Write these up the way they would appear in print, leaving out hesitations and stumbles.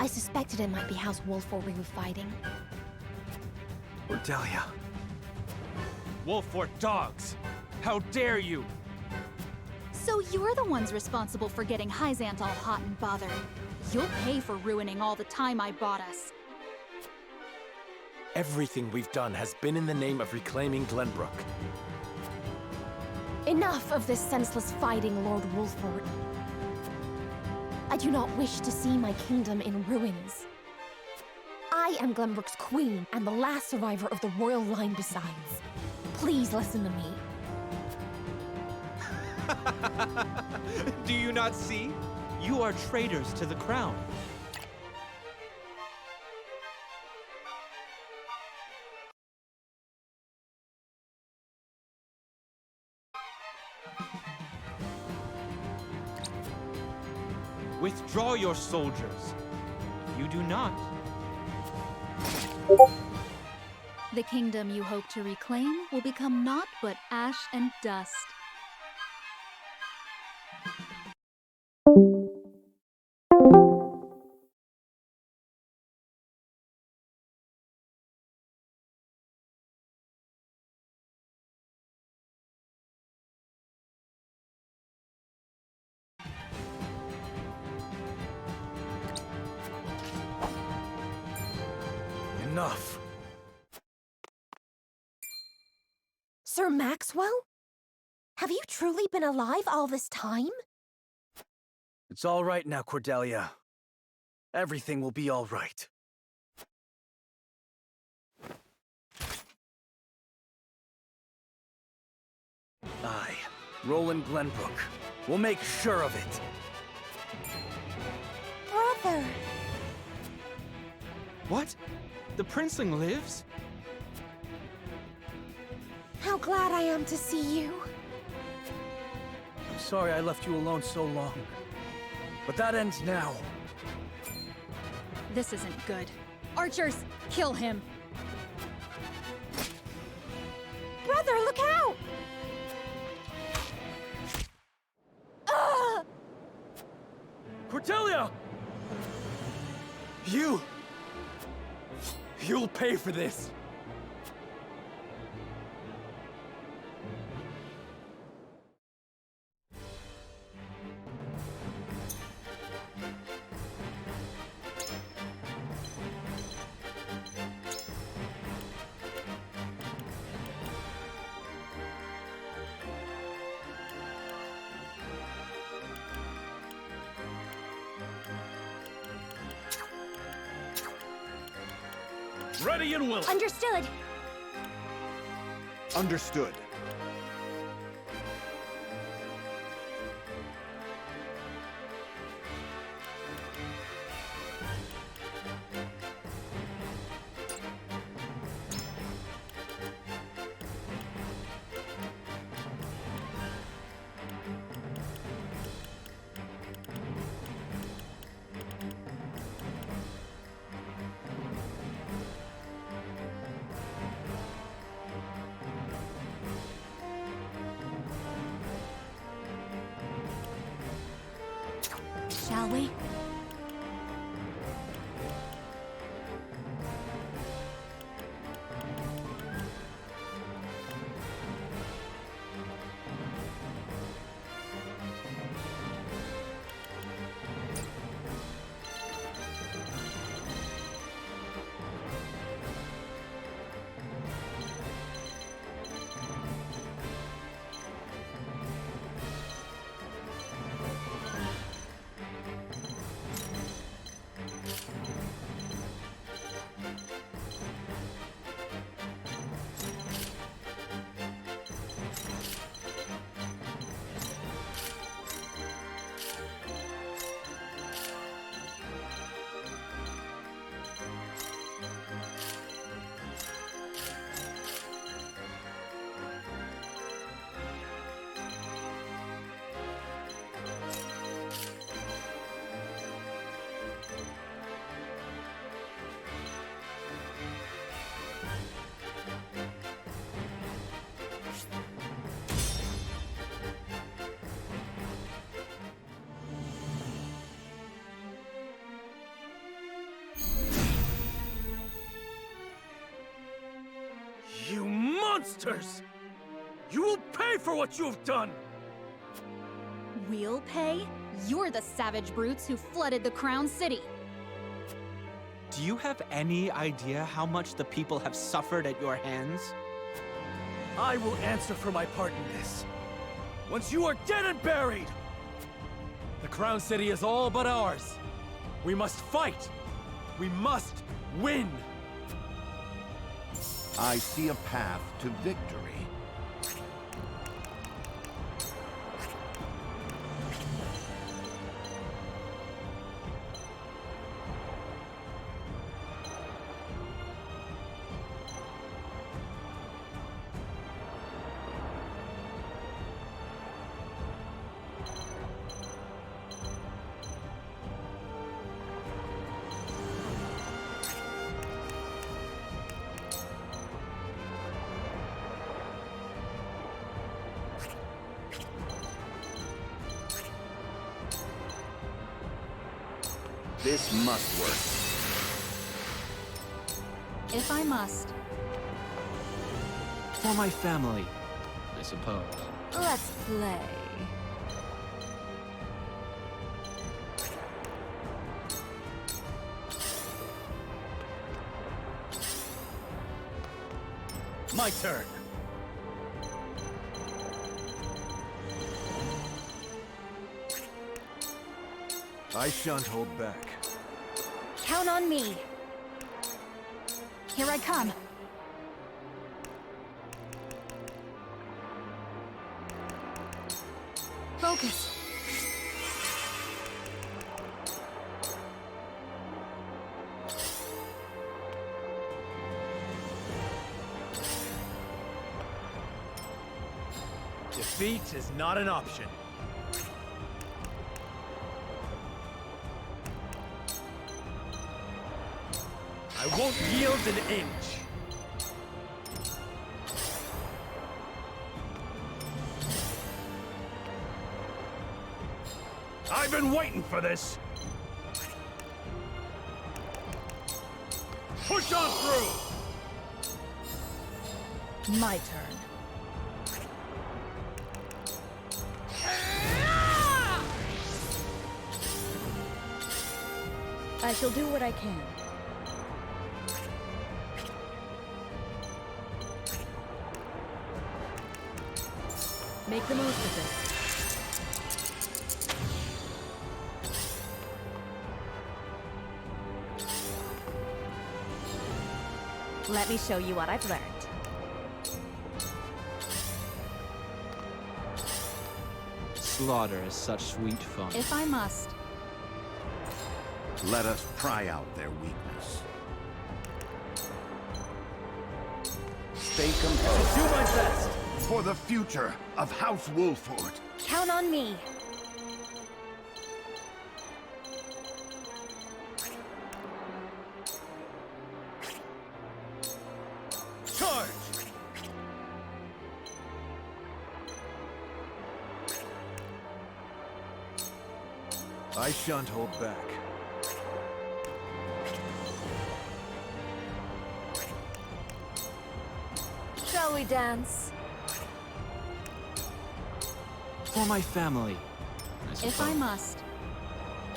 I suspected it might be House Wolford we were fighting. Cordelia. Wolford dogs! How dare you! So you're the ones responsible for getting Hyzant all hot and bothered. You'll pay for ruining all the time I bought us. Everything we've done has been in the name of reclaiming Glenbrook. Enough of this senseless fighting, Lord Wolford. I do not wish to see my kingdom in ruins. I am Glenbrook's queen and the last survivor of the royal line besides. Please listen to me. Do you not see? You are traitors to the crown. Withdraw your soldiers. If you do not, The kingdom you hope to reclaim will become naught but ash and dust. Enough. Sir Maxwell? Have you truly been alive all this time? It's all right now, Cordelia. Everything will be all right. I, Roland Glenbrook, will make sure of it. Brother! what? The princeling lives? How glad I am to see you. I'm sorry I left you alone so long. But that ends now. This isn't good. Archers, kill him! Brother, look out! Ugh! Cordelia! You'll pay for this. Ready and willing. Understood. Understood. Shall we? monsters! You will pay for what you have done! We'll pay? You're the savage brutes who flooded the Crown City. Do you have any idea how much the people have suffered at your hands? I will answer for my part in this. Once you are dead and buried! The Crown City is all but ours. We must fight! We must win! I see a path to victory. This must work. If I must. For my family, I suppose. Let's play. My turn. I shan't hold back. Count on me. Here I come. Focus. Defeat is not an option. I won't yield an inch. I've been waiting for this. Push on through. My turn. I shall do what I can. Make the most of this. Let me show you what I've learned. Slaughter is such sweet fun. If I must. Let us pry out their weakness. Stay composed. Do my best. For the future of House Wolford. Count on me. Charge! I shan't hold back. Shall we dance? For my family, I suppose. If I must.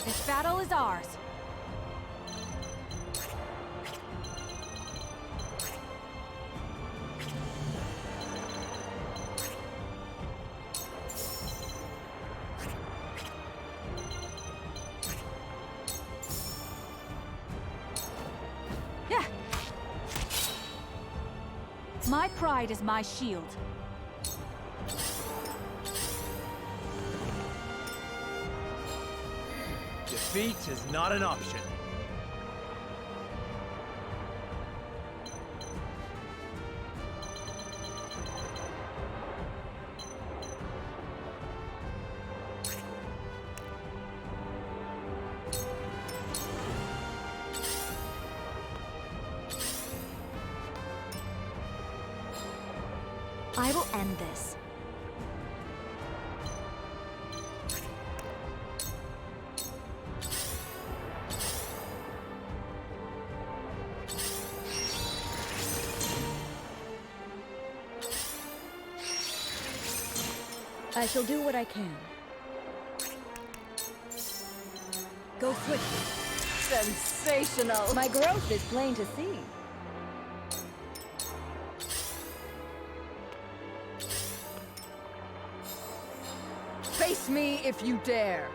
This battle is ours. Yeah. My pride is my shield. Defeat is not an option. I will end this. I shall do what I can. Go swiftly. Sensational! My growth is plain to see. Face me if you dare!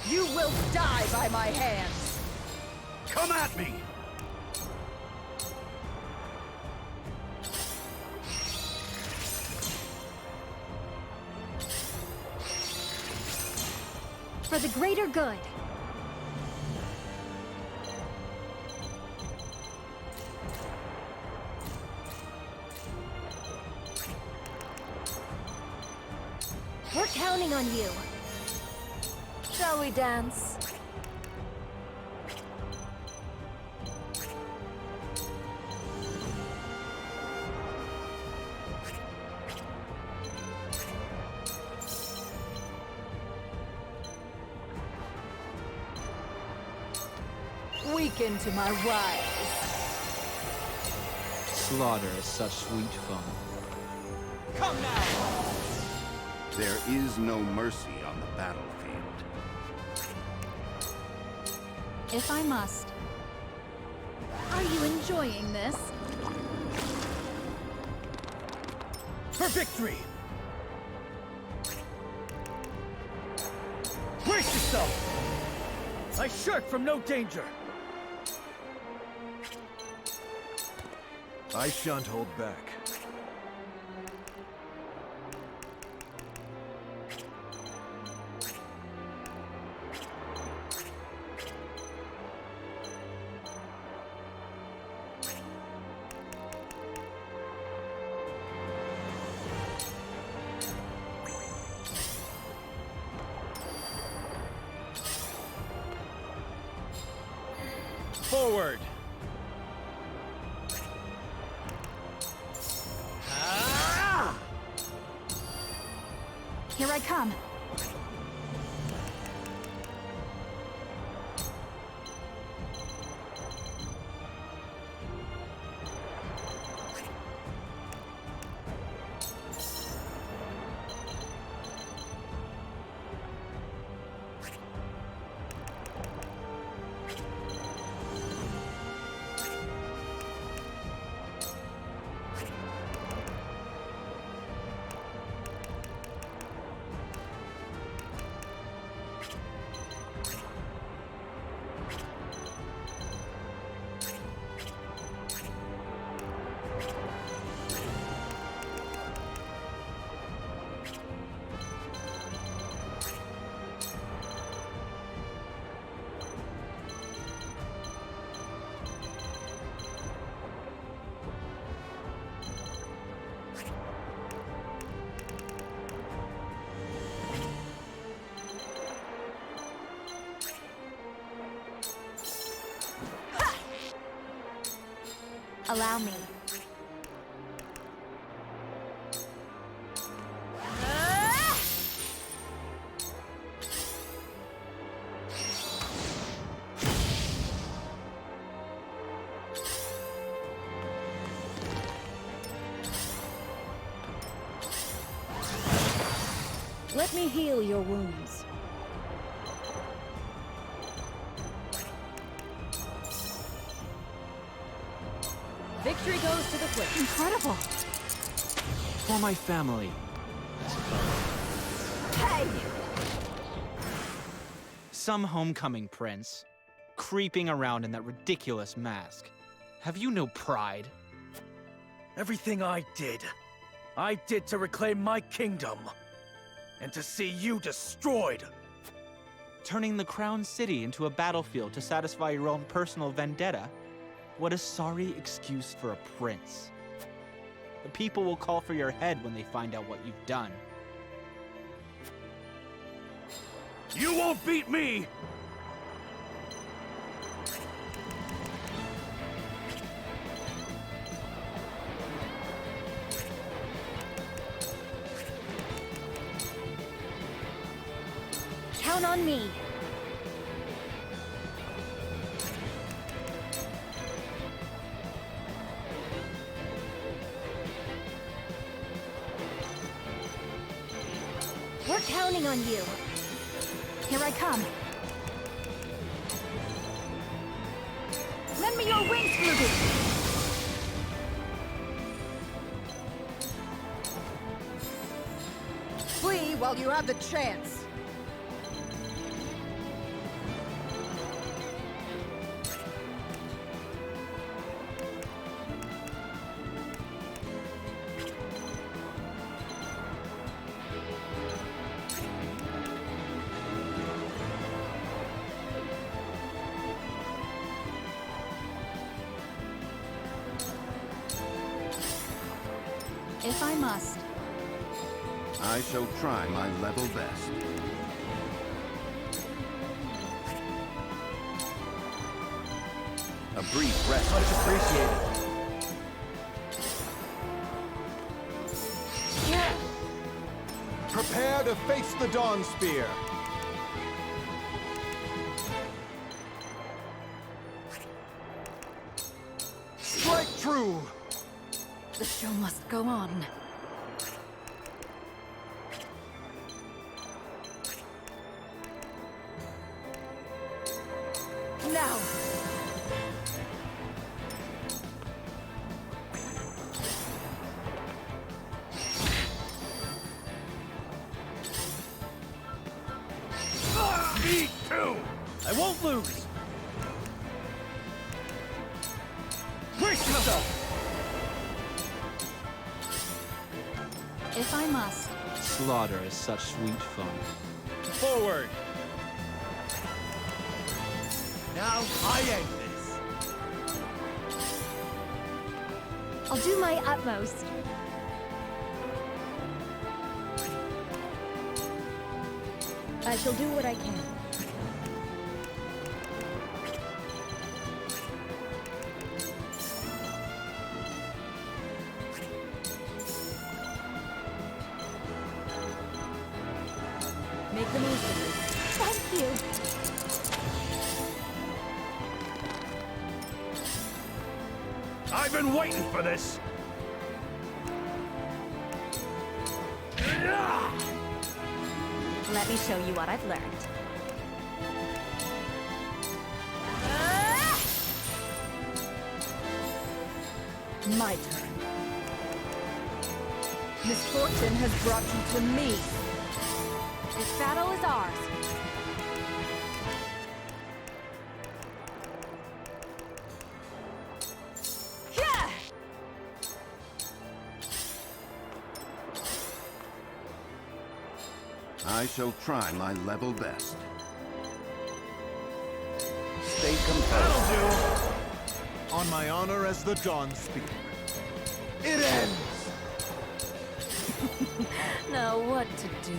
You will die by my hands! Come at me! For the greater good. We're counting on you. Shall we dance? Weaken to my wiles. Slaughter is such sweet fun. Come now! There is no mercy on the battlefield. If I must. Are you enjoying this? For victory! Brace yourself! I shirk from no danger! I shan't hold back. Forward! Here I come. Allow me. Let me heal your wounds. Victory goes to the quick. Incredible! For my family. Hey! Some homecoming prince. Creeping around in that ridiculous mask. Have you no pride? Everything I did to reclaim my kingdom. And to see you destroyed. Turning the Crown City into a battlefield to satisfy your own personal vendetta? What a sorry excuse for a prince. The people will call for your head when they find out what you've done. You won't beat me! Count on me. counting on you. Here I come. Lend me your wings, Ruby! Flee while you have the chance. If I must. I shall try my level best. A brief rest. Much appreciated. Prepare to face the Dawn Spear. Strike true! The show must go on. Now! Me too! I won't lose! Brace yourself! If I must. Slaughter is such sweet fun. Forward! Now I end this! I'll do my utmost. I shall do what I can. Make the most of it. Thank you. I've been waiting for this! Let me show you what I've learned. My turn. Misfortune has brought you to me. This battle is ours. I shall try my level best. Stay composed. On my honor as the Dawn Spear. It ends! Now what to do?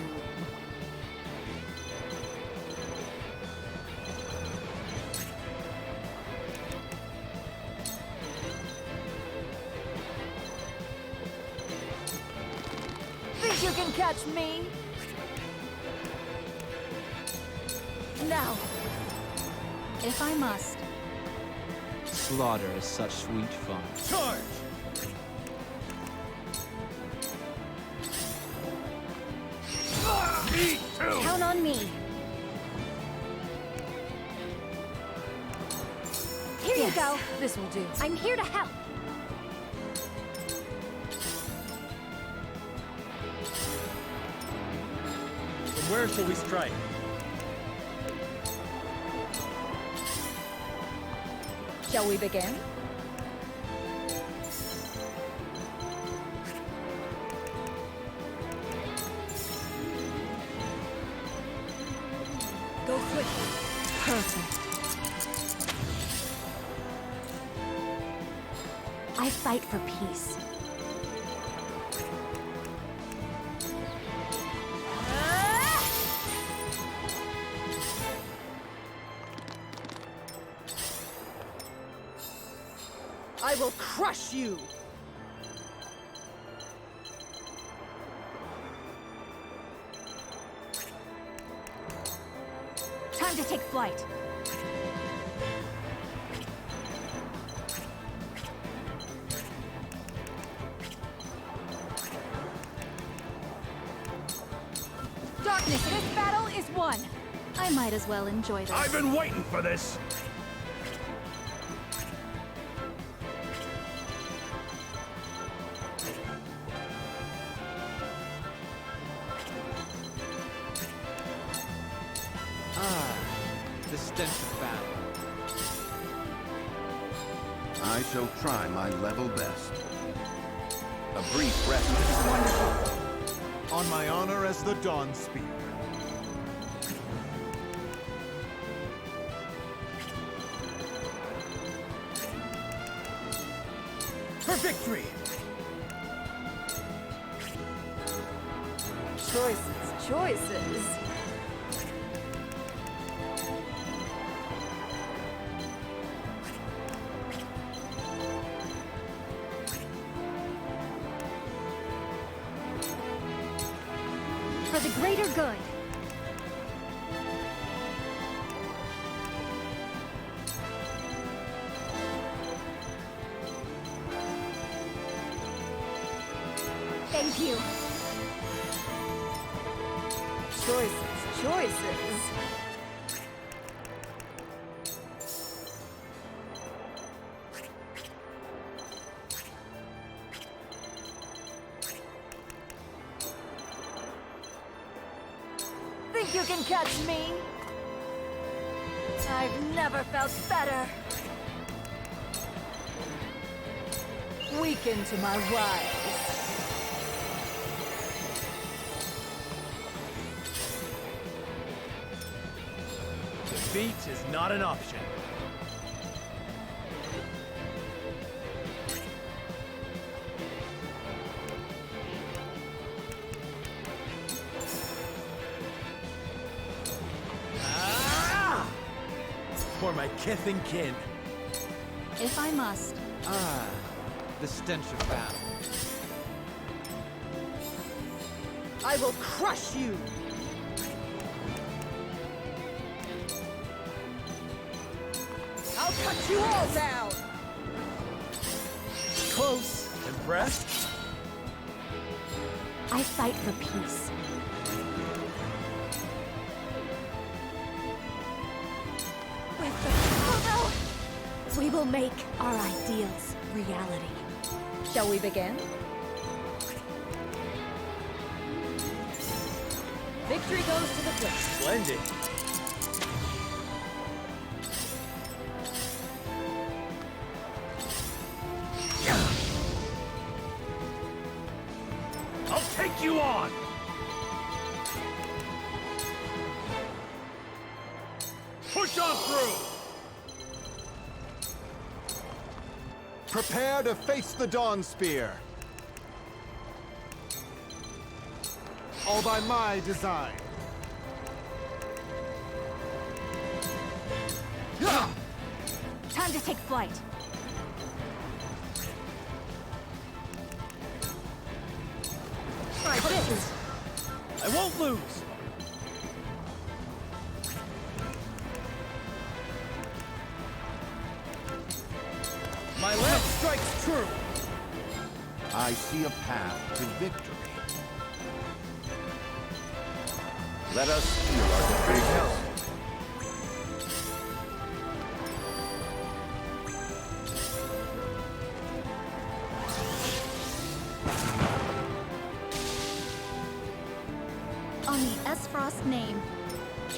Think you can catch me? Now! If I must. Slaughter is such sweet fun. Charge! Me too! Count on me. Here you go. This will do. I'm here to help. From where shall we strike? Shall we begin? Go quick. Perfect. I fight for peace. I will crush you! Time to take flight. Dark This battle is won. I might as well enjoy this. I've been waiting for this! The stench of battle. I shall try my level best. A brief rest. On my honor as the Dawn Spear. For victory! Choices. For the greater good. Thank you. Choices. Think you can catch me? I've never felt better. Weaken to my wiles. Defeat is not an option. Ah! For my kith and kin. If I must. The stench of battle. I will crush you! I'll cut you all down! Close. Impressed? I fight for peace. We will make our ideals reality. Shall we begin? Victory goes to the Flint. Splendid. I'll take you on! Push on through! Prepare to face the Dawn Spear. All by my design. Time to take flight. Try this! I won't lose! My lance strikes true! I see a path to victory. Let us feel our defeat. On the Esfrost name,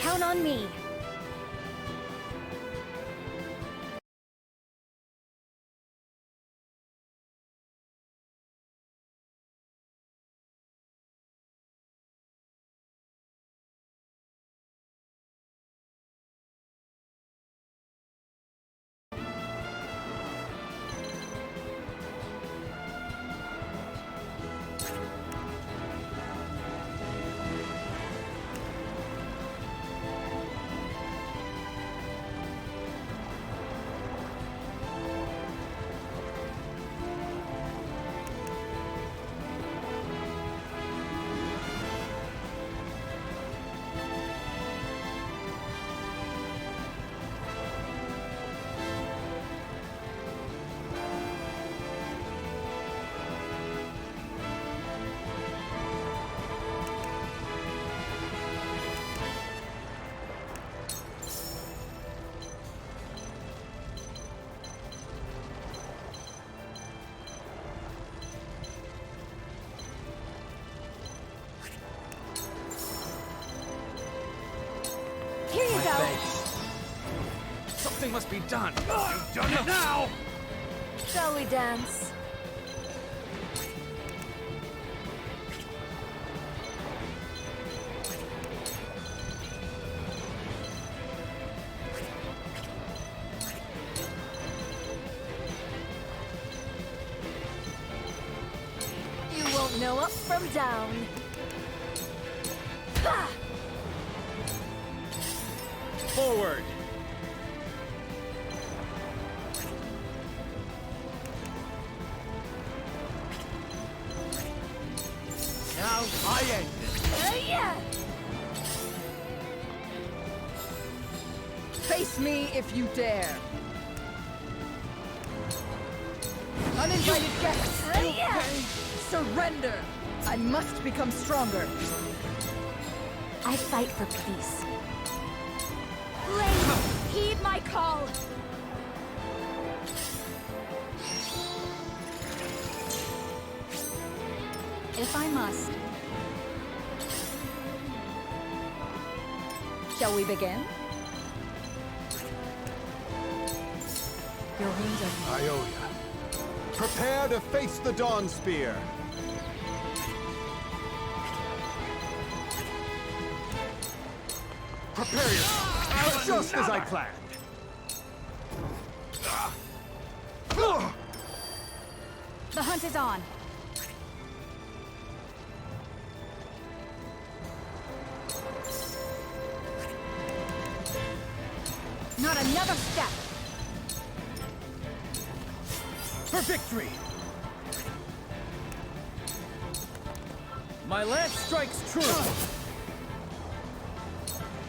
count on me. Something must be done. You've done it now! Shall we dance? You won't know up from down. Ha! Forward! Now I end it. Yeah! Face me if you dare. Uninvited guests, Yeah! surrender. I must become stronger. I fight for peace. Blade, heed my call. If I must. Shall we begin? Your wounds are Ionia, prepare to face the Dawn Spear. Prepare yourself, just as I planned. The hunt is on. Not another step. For victory! My lance strikes true!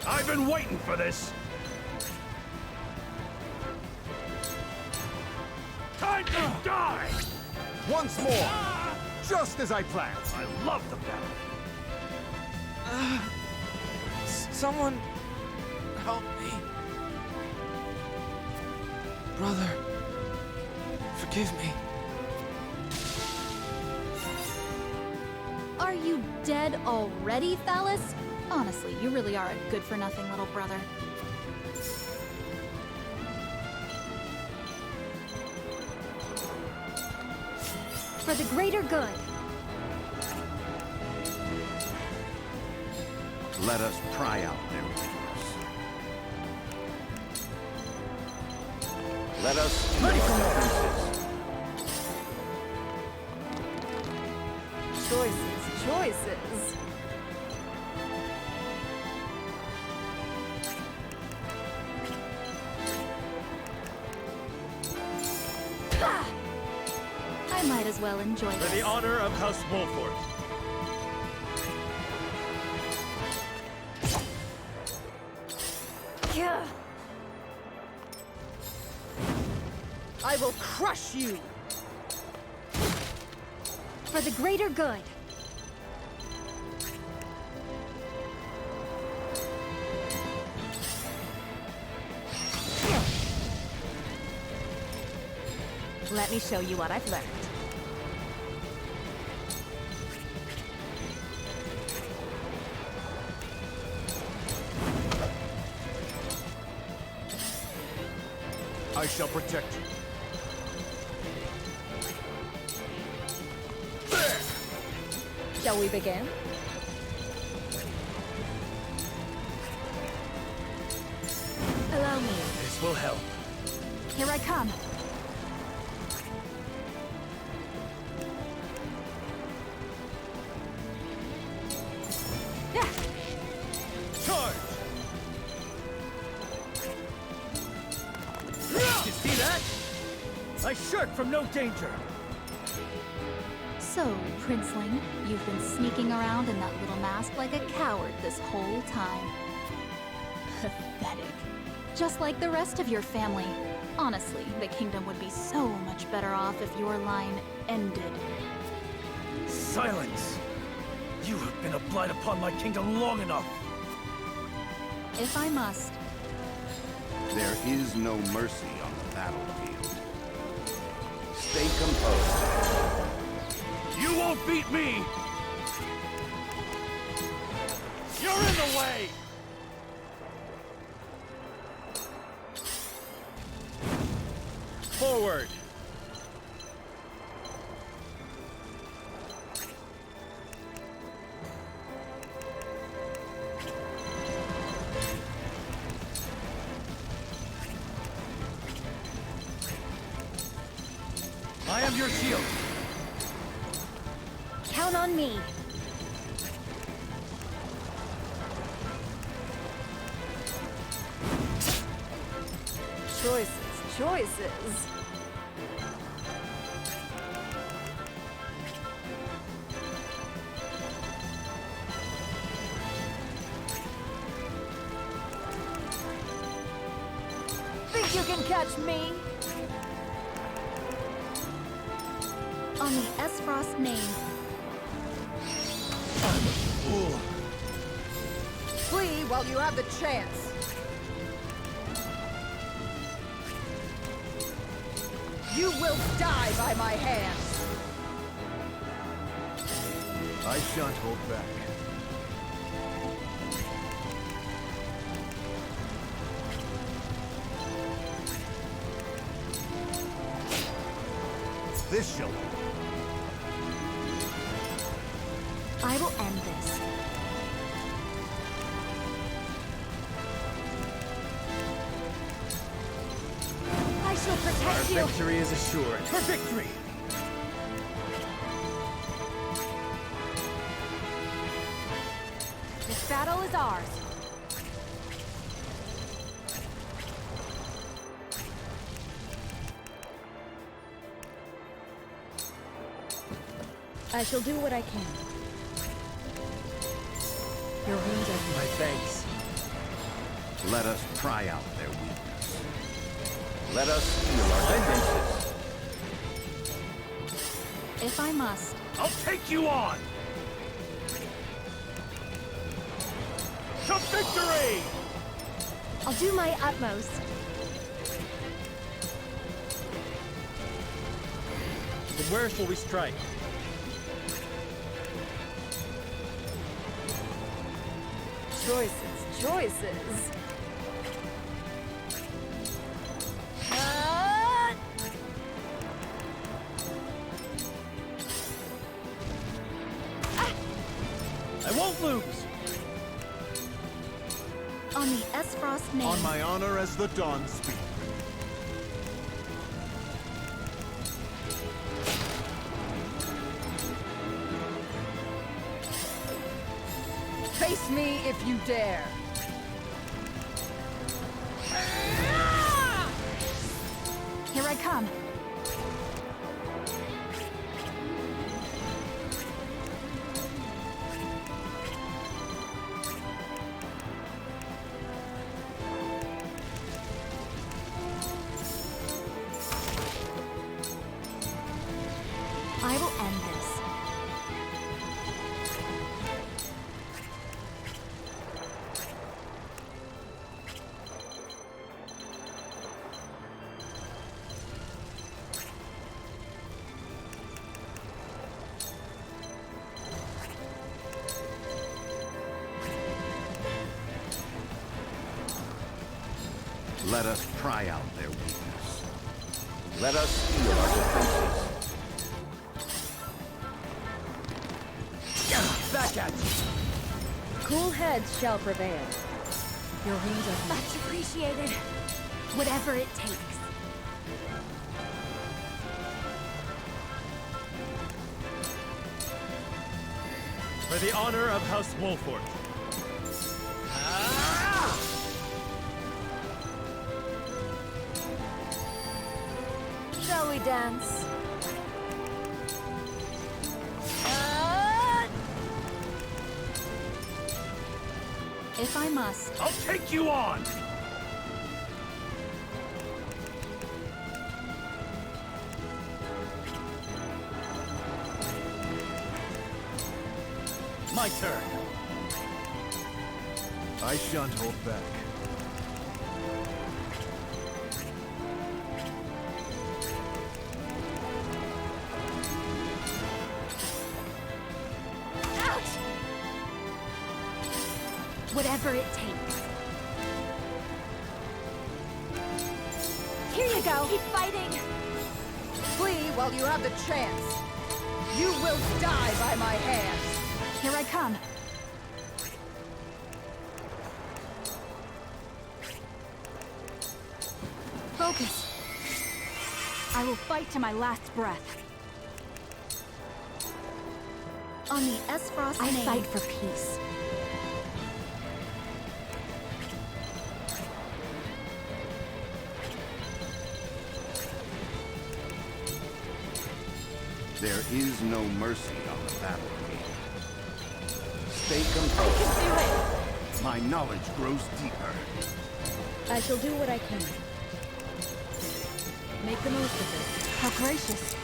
I've been waiting for this! Time to die! Once more, just as I planned. I love the battle! Someone help me. Brother, forgive me. Are you dead already, Thallus? Honestly, you really are a good-for-nothing little brother. for the greater good. Let us pry out their weakness. Let us heal our defenses. Choices, choices. I might as well enjoy For this. the honor of House Wolford. Yeah. I will crush you! For the greater good. Let me show you what I've learned. I shall protect you. Shall we begin? Allow me. This will help. Here I come. Charge! You see that? I shirk from no danger. So, Princeling, you've been sneaking around in that little mask like a coward this whole time. Pathetic. Just like the rest of your family. Honestly, the kingdom would be so much better off if your line ended. Silence! You have been a blight upon my kingdom long enough. If I must. There is no mercy on the battlefield. Stay composed. You won't beat me! You're in the way! Forward! I am your shield! Count on me. Choices. Think you can catch me? On the Esfrost name. Fool! Flee while you have the chance. You will die by my hands. I shan't hold back. This shall do. I will end this. I shall Our protect you. victory is assured. For victory! This battle is ours. I shall do what I can. Your wounds are My thanks. Let us try out their weakness. Let us heal our defenses. If I must. I'll take you on! To victory! I'll do my utmost. Then where shall we strike? Choices. I won't lose! On the Esfrost name. On my honor as the Dawn Speaker. Face me if you dare. Here I come. I will end this. Let us try out their weakness. Let us heal our defenses. Back at you! cool heads shall prevail. Your wounds are Much appreciated. whatever it takes. For the honor of House Wolford. Shall we dance? If I must. I'll take you on! My turn. I shan't hold back. Whatever it takes. Here you go. Keep fighting. Flee while you have the chance. You will die by my hands. Here I come. Focus. I will fight to my last breath. On the Esfrost I name. fight for peace. There is no mercy on the battlefield. Stay I composed. can do it. My knowledge grows deeper. I shall do what I can. Make the most of it. How gracious.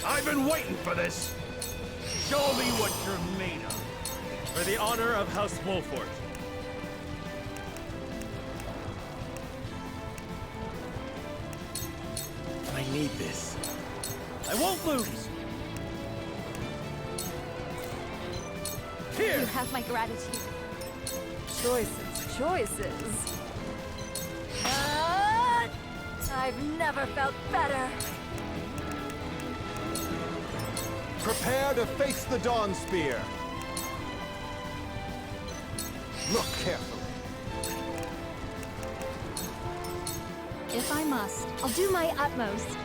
I've been waiting for this! Show me what you're made of! For the honor of House Wolfort. I need this. I won't lose! Here! You have my gratitude. Choices. I've never felt better. Prepare to face the Dawn Spear. Look carefully. If I must. I'll do my utmost.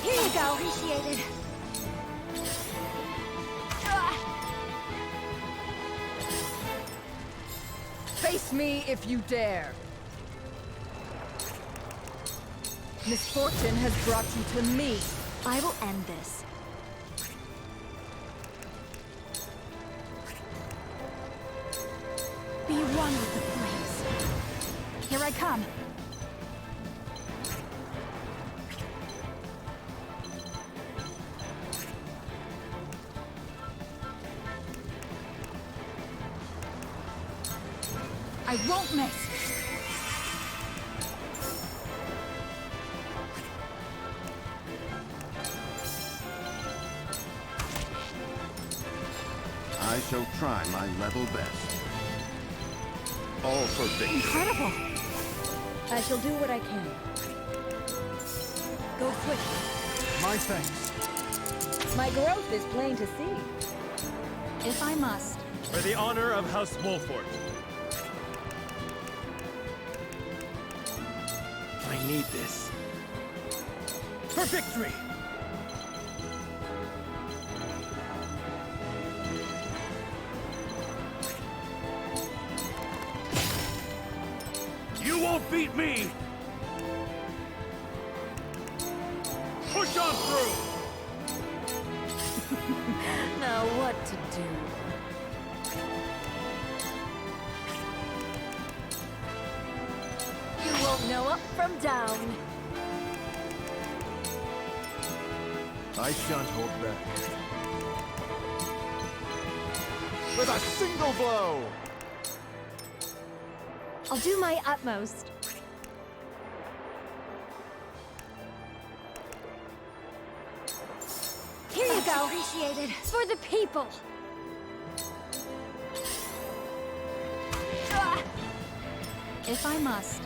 Here you go. Appreciated. Face me if you dare. Misfortune has brought you to me. I will end this. Be one with the flames. Here I come. I won't miss. I shall try my level best. All for victory. Incredible. I shall do what I can. Go quick. My thanks. My growth is plain to see. If I must. For the honor of House Wolfort. I need this. For victory! You won't beat me! Push on through! Now what to do? You won't know up from down. I shan't hold back. With a single blow! I'll do my utmost. Here you go. Appreciated. For the people. If I must.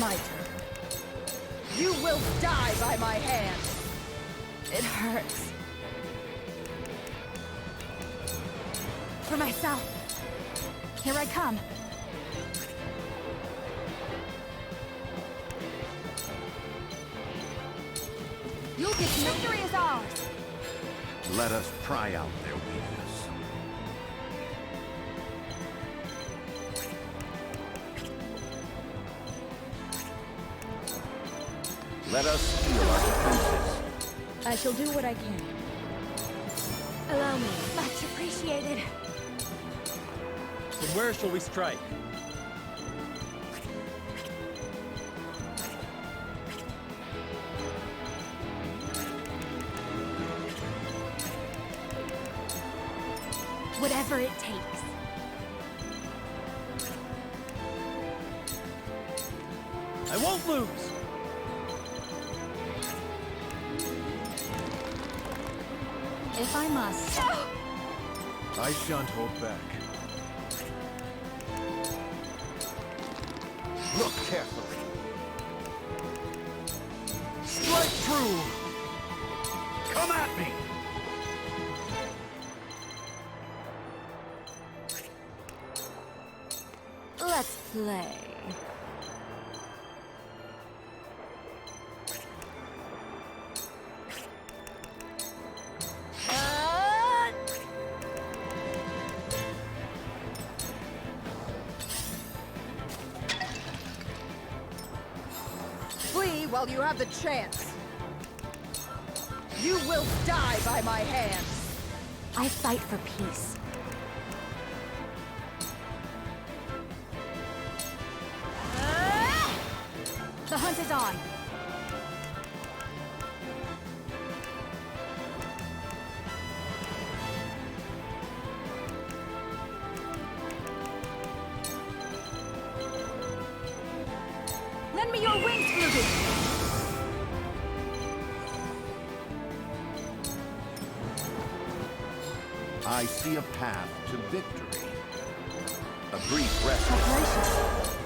My turn. You will die by my hand. It hurts. For myself. Here I come. You'll get victory is ours. Let us pry out their weakness. Let us heal our defenses. I shall do what I can. Allow me. Much appreciated. From where shall we strike? Whatever it takes. I won't lose! If I must. I shan't hold back. Look carefully. Strike true! Come at me! Let's play. Flee while you have the chance. You will die by my hands. I fight for peace. The hunt is on. Lend me your wings, Fluted! I see a path to victory. A brief rest. Preparations.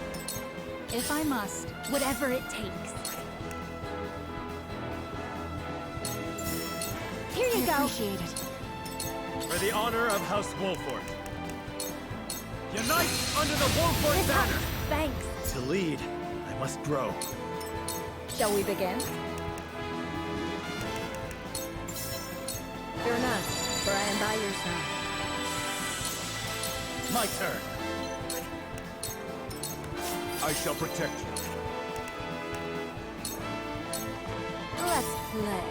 If I must. Whatever it takes. Here you go. Appreciate it. For the honor of House Wolford. Unite under the Wolford banner! Thanks. To lead, I must grow. Shall we begin? Fear none, for I am by your side. My turn. I shall protect you. Let's play.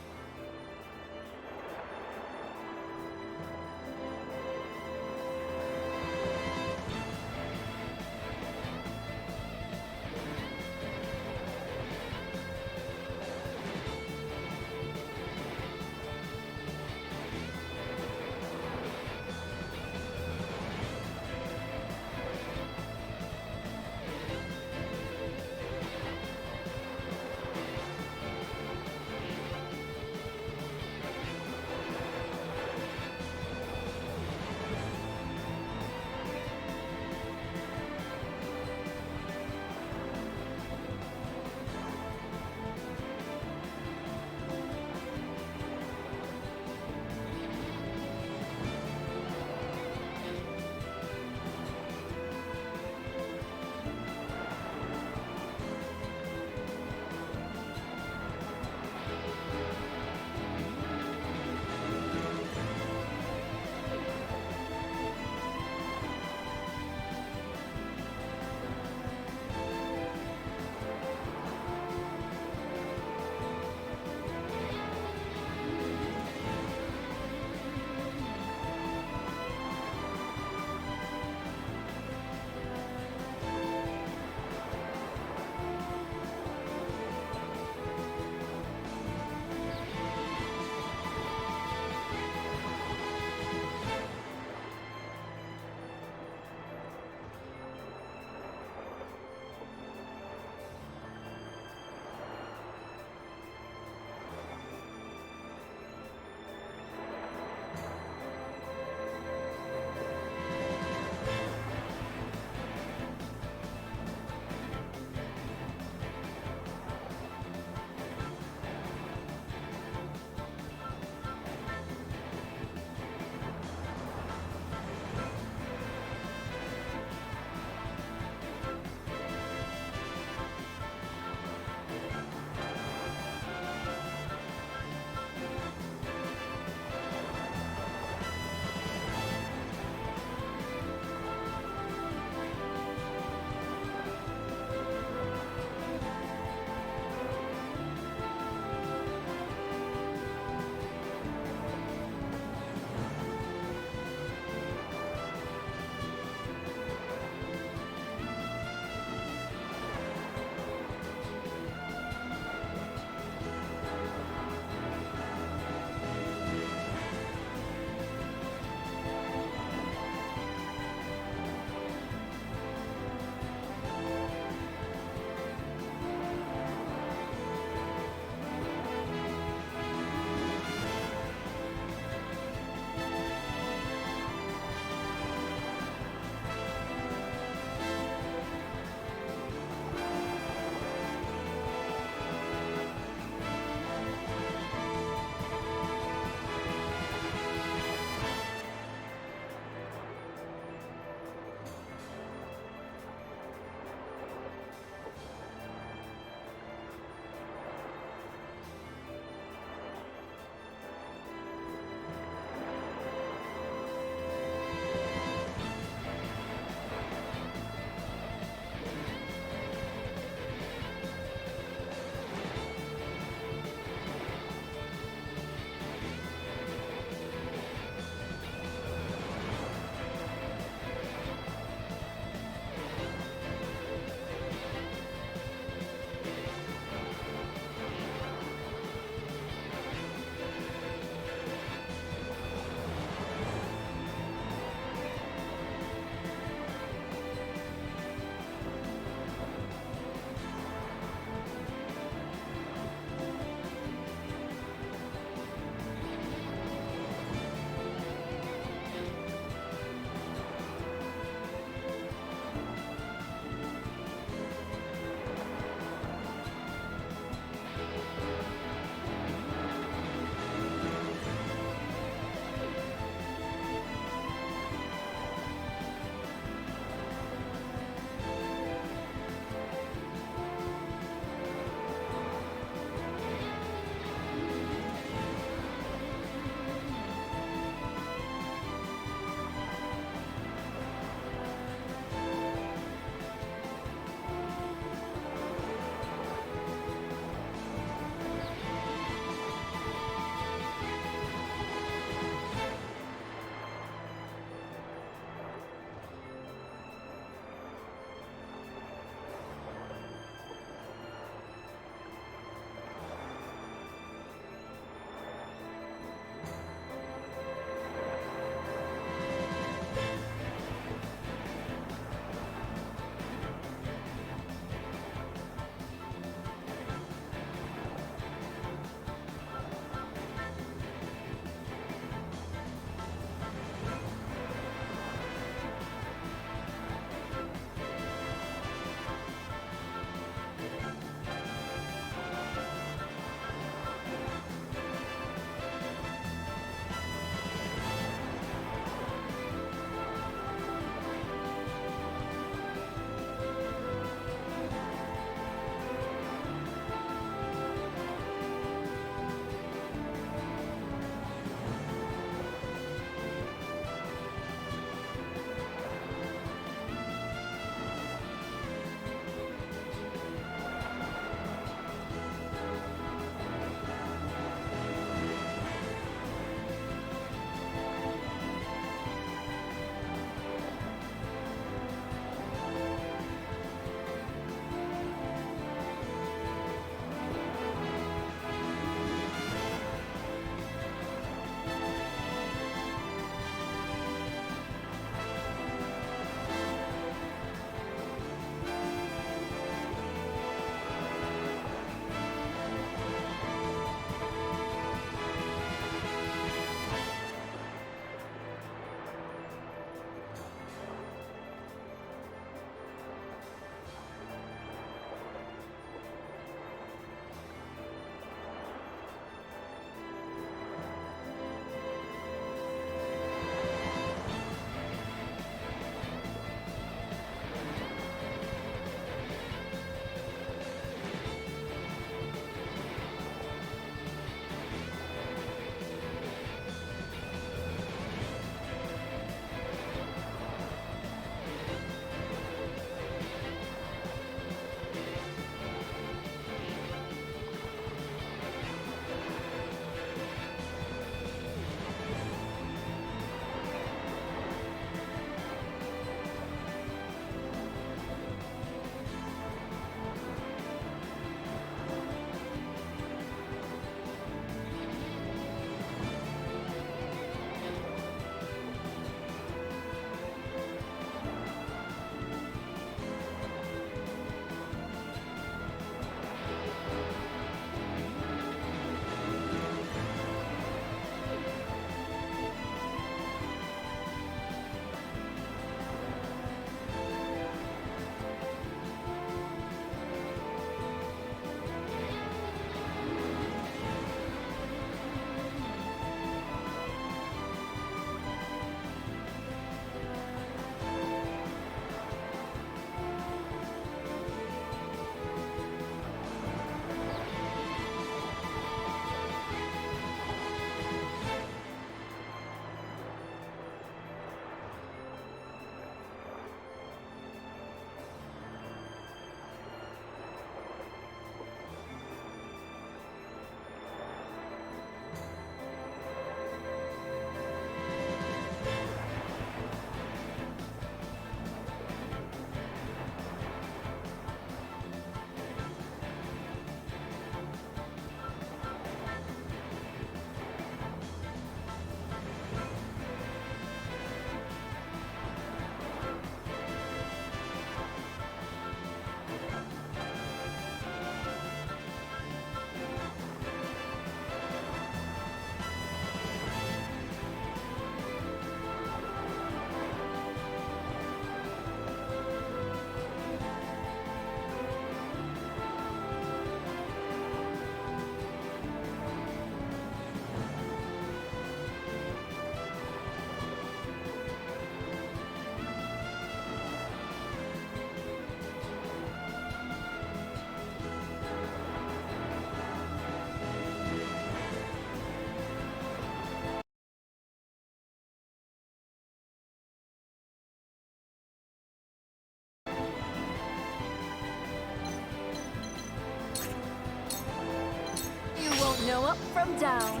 from down.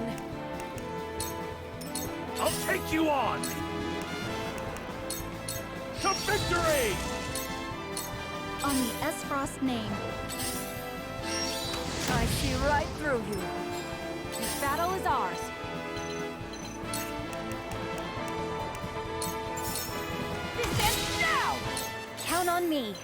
I'll take you on! To victory! On the Esfrost name. I see right through you. This battle is ours. This ends now! Count on me.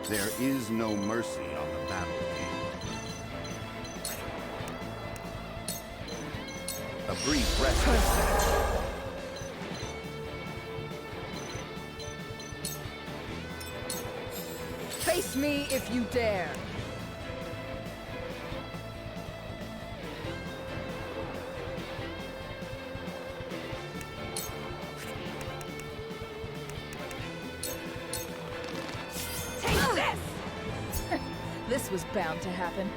There is no mercy on the battlefield. A brief rest. Face me if you dare. Take this! This was bound to happen.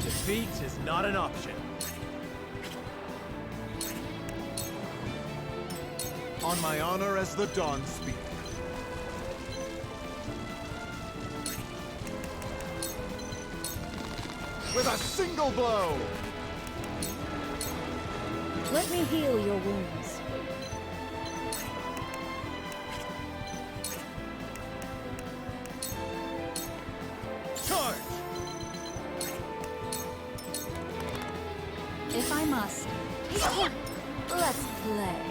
Defeat is not an option. On my honor as the Dawn Speaker. With a single blow! Let me heal your wounds. Charge! If I must. Let's play.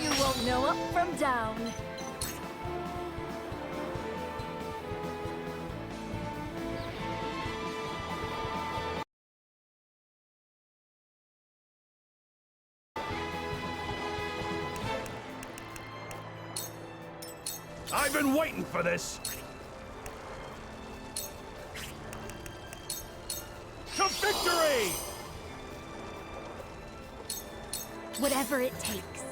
You won't know up from down. I've been waiting for this! To victory! Whatever it takes.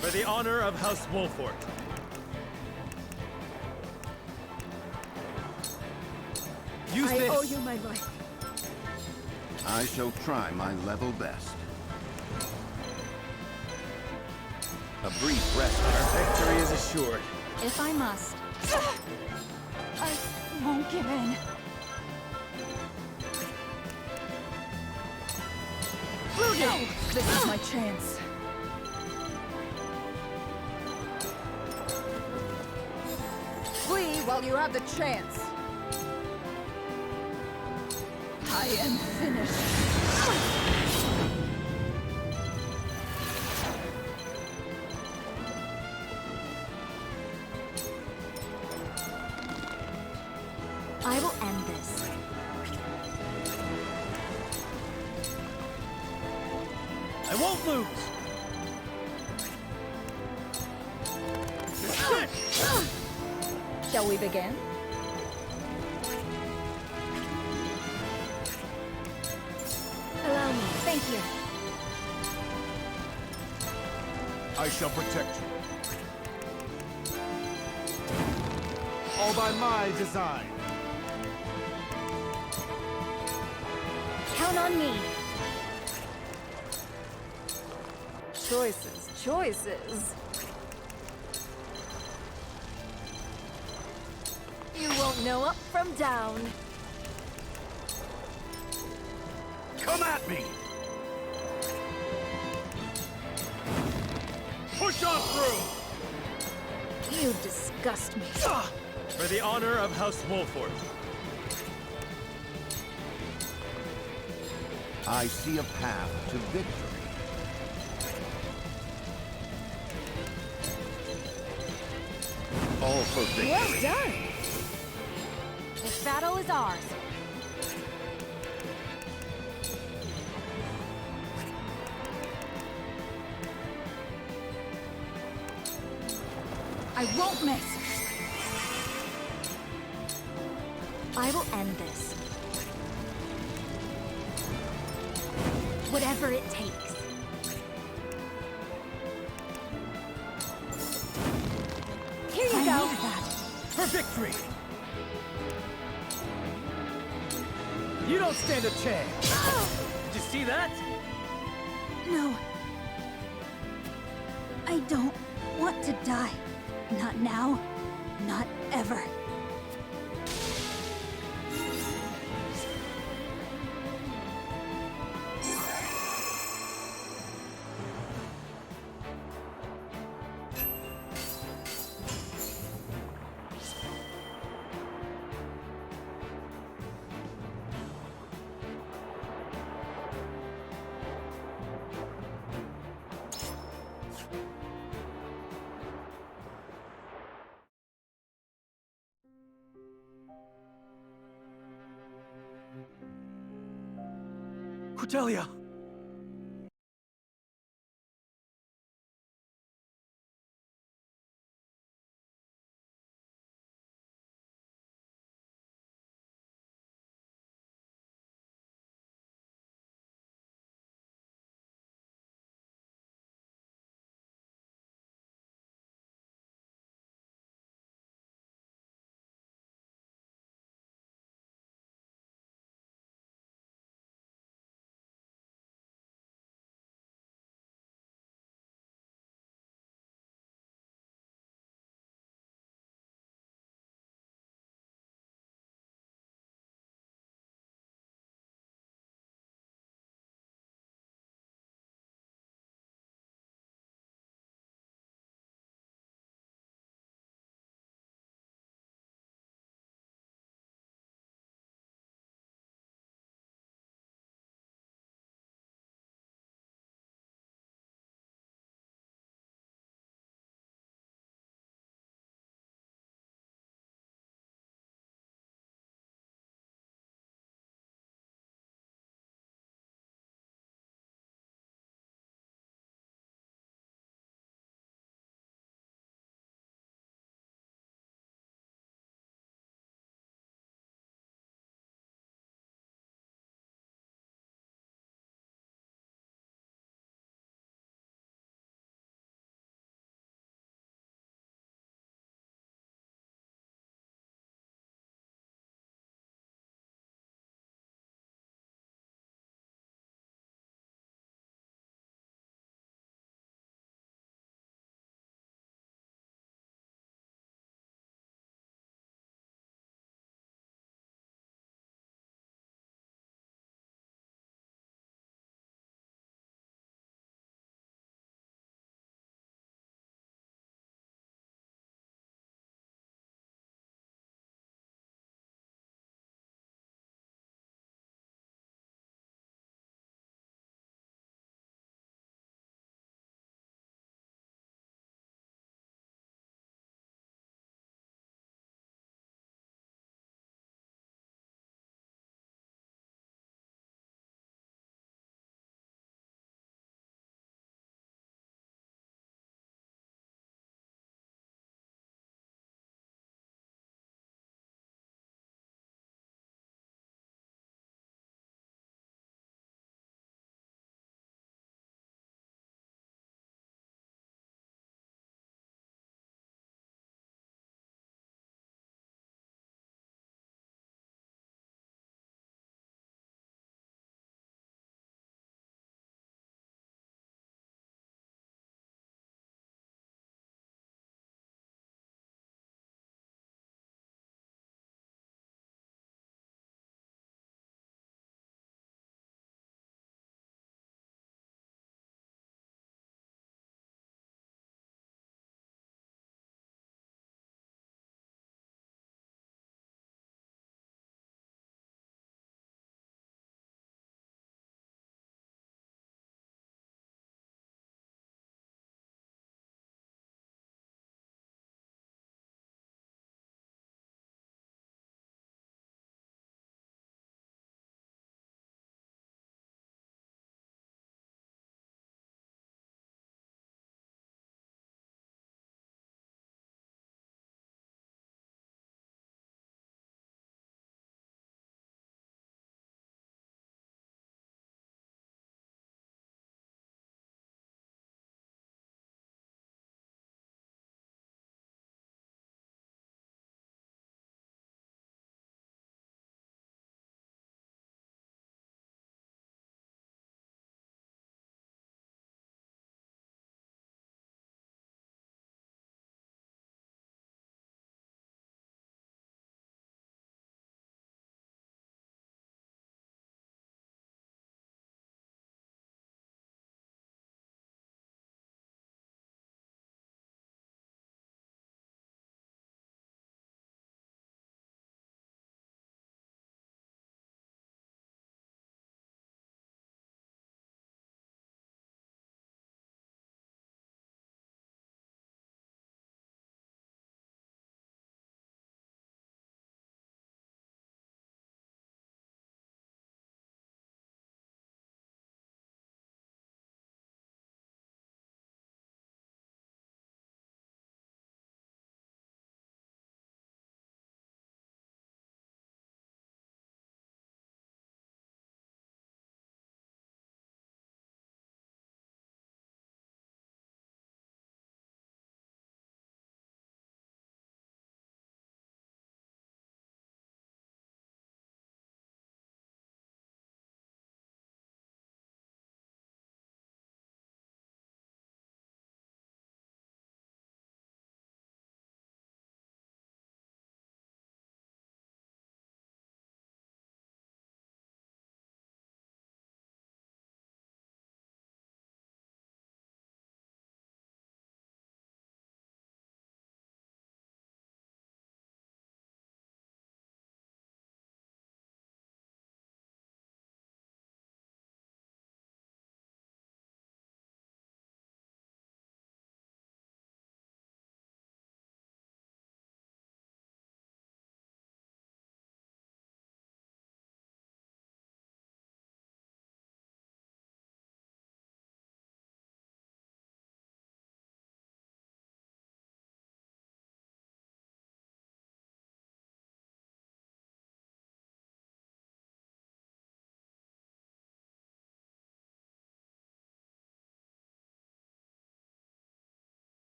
For the honor of House Wolford. Use I this! owe you my life. I shall try my level best. A brief rest. Our victory is assured. If I must. I won't give in. No! This is my chance. Flee while you have the chance. I am finished. I will end this. I won't lose! This is it! Shall we begin? Allow me. Thank you. I shall protect you. All by my design. Count on me. Choices, choices. You won't know up from down. Come at me! Push on through! You disgust me. For the honor of House Wolford. I see a path to victory. All for victory. Well done. This battle is ours. I won't miss. I will end this. Whatever it takes. for victory! You don't stand a chance! Did you see that? No. I don't want to die. Not now. Not ever. Cordelia!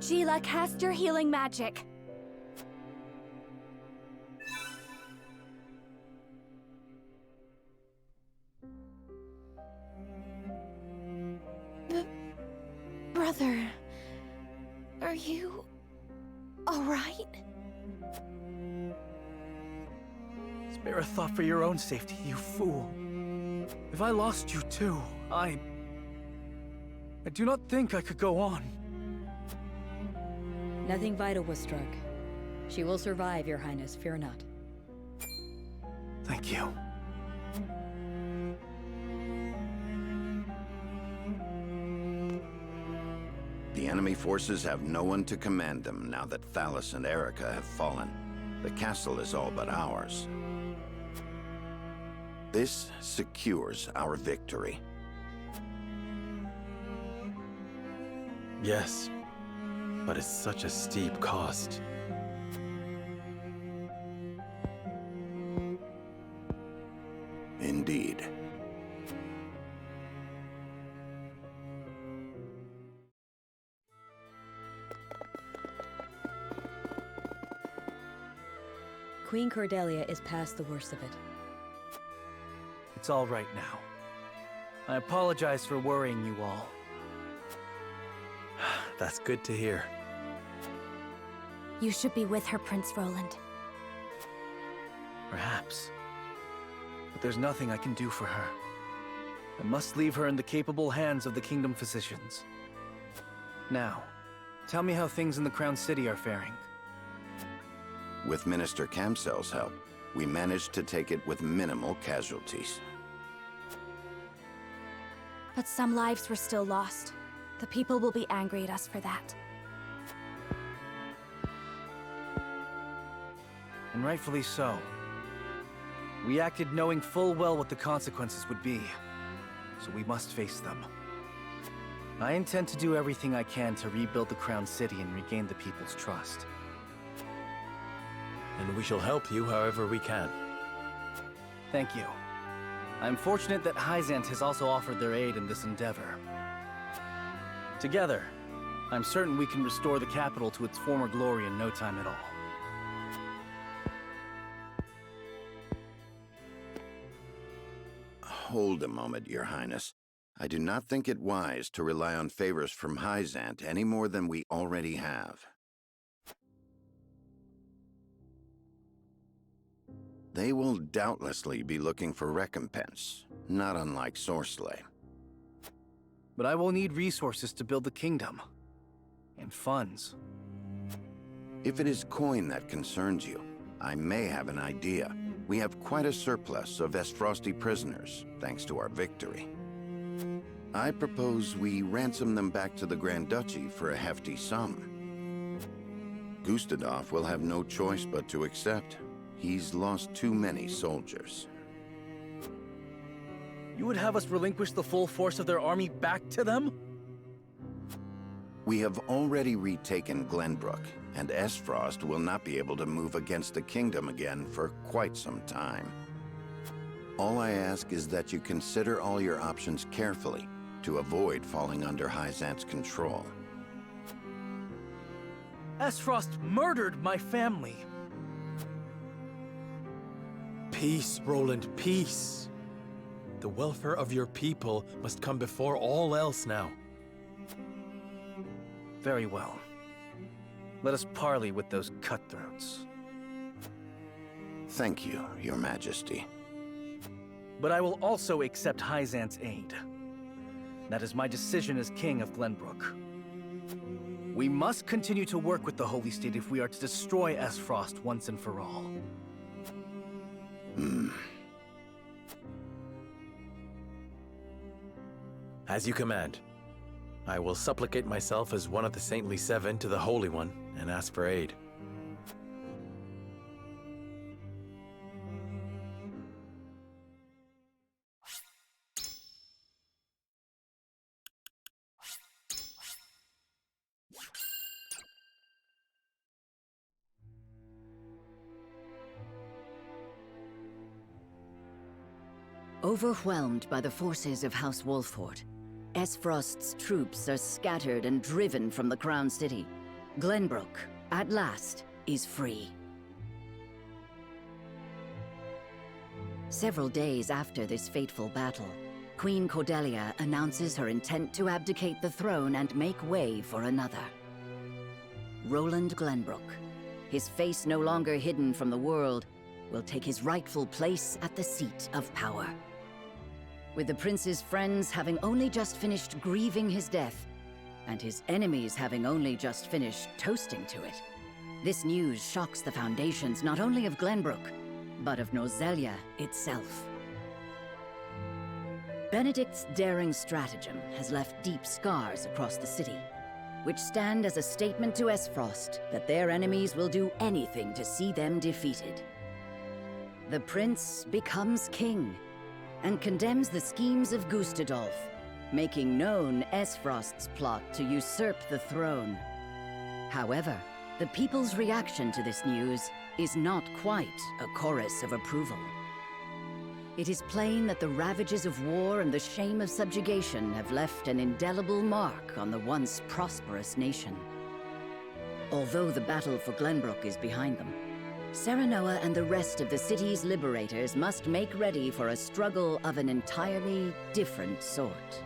Sheila, cast your healing magic. Brother, are you all right? Spare a thought for your own safety, you fool. If I lost you too, I do not think I could go on. Nothing vital was struck. She will survive, Your Highness, fear not. Thank you. The enemy forces have no one to command them now that Thallus and Erica have fallen. The castle is all but ours. This secures our victory. Yes, but it's such a steep cost. Indeed. Queen Cordelia is past the worst of it. It's all right now. I apologize for worrying you all. That's good to hear. You should be with her, Prince Roland. Perhaps. But there's nothing I can do for her. I must leave her in the capable hands of the Kingdom physicians. Now, tell me how things in the Crown City are faring. With Minister Kamsel's help, we managed to take it with minimal casualties. But some lives were still lost. The people will be angry at us for that. And rightfully so. We acted knowing full well what the consequences would be, so we must face them. I intend to do everything I can to rebuild the Crown City and regain the people's trust. And we shall help you however we can. Thank you. I'm fortunate that Hyzant has also offered their aid in this endeavor. Together, I'm certain we can restore the capital to its former glory in no time at all. Hold a moment, Your Highness. I do not think it wise to rely on favors from Hyzant any more than we already have. They will doubtlessly be looking for recompense, not unlike Sorcelet. But I will need resources to build the kingdom. And funds. If it is coin that concerns you, I may have an idea. We have quite a surplus of Estfrosti prisoners, thanks to our victory. I propose we ransom them back to the Grand Duchy for a hefty sum. Gustadov will have no choice but to accept. He's lost too many soldiers. You would have us relinquish the full force of their army back to them? We have already retaken Glenbrook, and Estfrost will not be able to move against the kingdom again for quite some time. All I ask is that you consider all your options carefully to avoid falling under Hyzant's control. Estfrost murdered my family. Peace, Roland, peace. The welfare of your people must come before all else now. Very well. Let us parley with those cutthroats. Thank you, Your Majesty. But I will also accept Hyzant's aid. That is my decision as King of Glenbrook. We must continue to work with the Holy State if we are to destroy Estfrost once and for all. As you command. I will supplicate myself as one of the Saintly Seven to the Holy One and ask for aid. Overwhelmed by the forces of House Wolffort, Estfrost's troops are scattered and driven from the Crown City. Glenbrook, at last, is free. Several days after this fateful battle, Queen Cordelia announces her intent to abdicate the throne and make way for another. Roland Glenbrook, his face no longer hidden from the world, will take his rightful place at the seat of power. With the prince's friends having only just finished grieving his death, and his enemies having only just finished toasting to it, this news shocks the foundations not only of Glenbrook, but of Nozelia itself. Benedict's daring stratagem has left deep scars across the city, which stand as a statement to Esfrost that their enemies will do anything to see them defeated. The prince becomes king, and condemns the schemes of Gustadolf, making known Esfrost's plot to usurp the throne. However, the people's reaction to this news is not quite a chorus of approval. It is plain that the ravages of war and the shame of subjugation have left an indelible mark on the once prosperous nation. Although the battle for Glenbrook is behind them, Serenoa and the rest of the city's liberators must make ready for a struggle of an entirely different sort.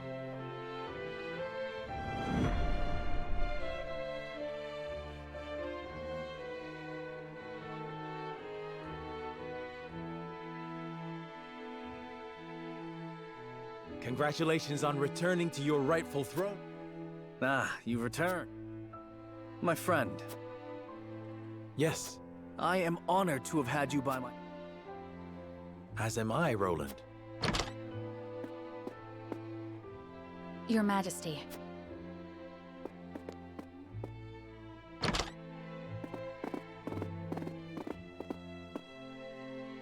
Congratulations on returning to your rightful throne. Ah, you've returned. My friend. Yes, I am honored to have had you by my... as am I, Roland. Your Majesty.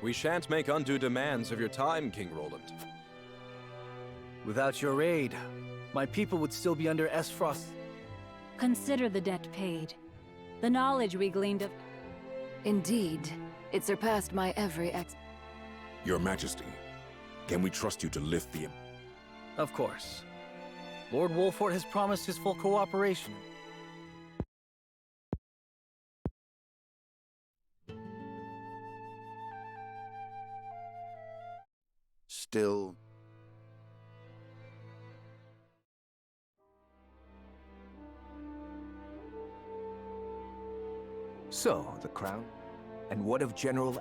We shan't make undue demands of your time, King Roland. Without your aid, my people would still be under Esfrost. Consider the debt paid. The knowledge we gleaned of... Indeed, it surpassed my every Your Majesty, can we trust you to lift the... Of course. Lord Wolford has promised his full cooperation. Still... So, the crown? And what of General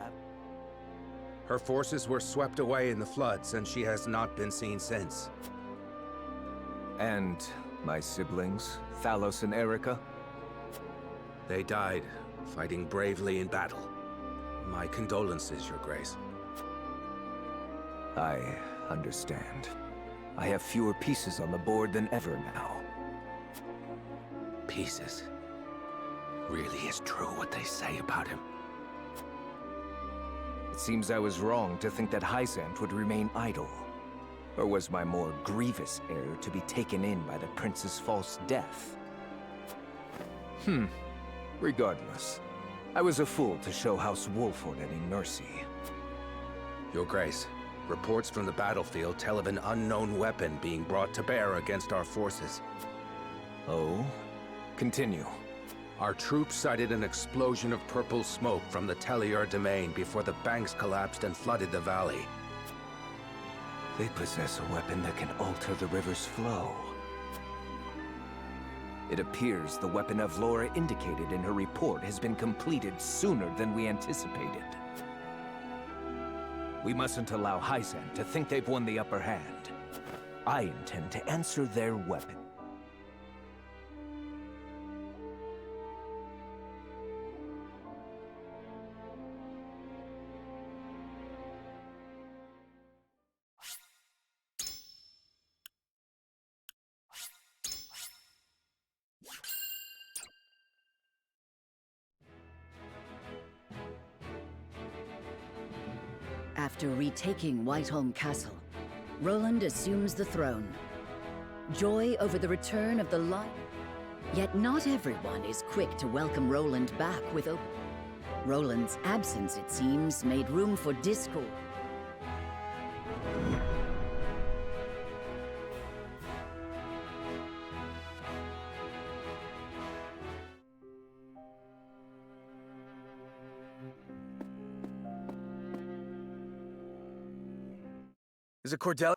Her forces were swept away in the floods, and she has not been seen since. And my siblings, Thalos and Erica? They died, fighting bravely in battle. My condolences, Your Grace. I understand. I have fewer pieces on the board than ever now. Pieces? Really is true what they say about him. It seems I was wrong to think that Hysant would remain idle. Or was my more grievous error to be taken in by the prince's false death? Regardless, I was a fool to show House Wolford any mercy. Your Grace, reports from the battlefield tell of an unknown weapon being brought to bear against our forces. Oh? Continue. Our troops sighted an explosion of purple smoke from the Tellier domain before the banks collapsed and flooded the valley. They possess a weapon that can alter the river's flow. It appears the weapon Avlora indicated in her report has been completed sooner than we anticipated. We mustn't allow Hysant to think they've won the upper hand. I intend to answer their weapon. After retaking Whiteholm Castle, Roland assumes the throne. Joy over the return of the light. Yet not everyone is quick to welcome Roland back with open. Roland's absence, it seems, made room for discord. Is it Cordelia?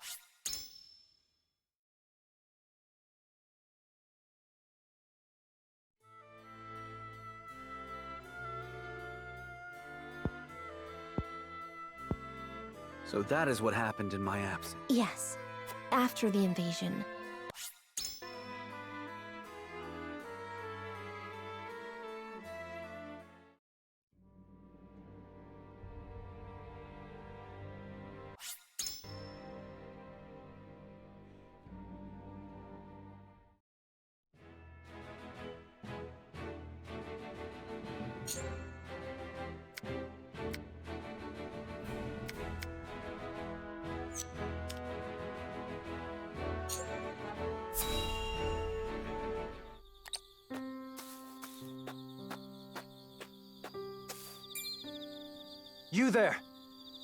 So that is what happened in my absence. Yes, after the invasion. You there!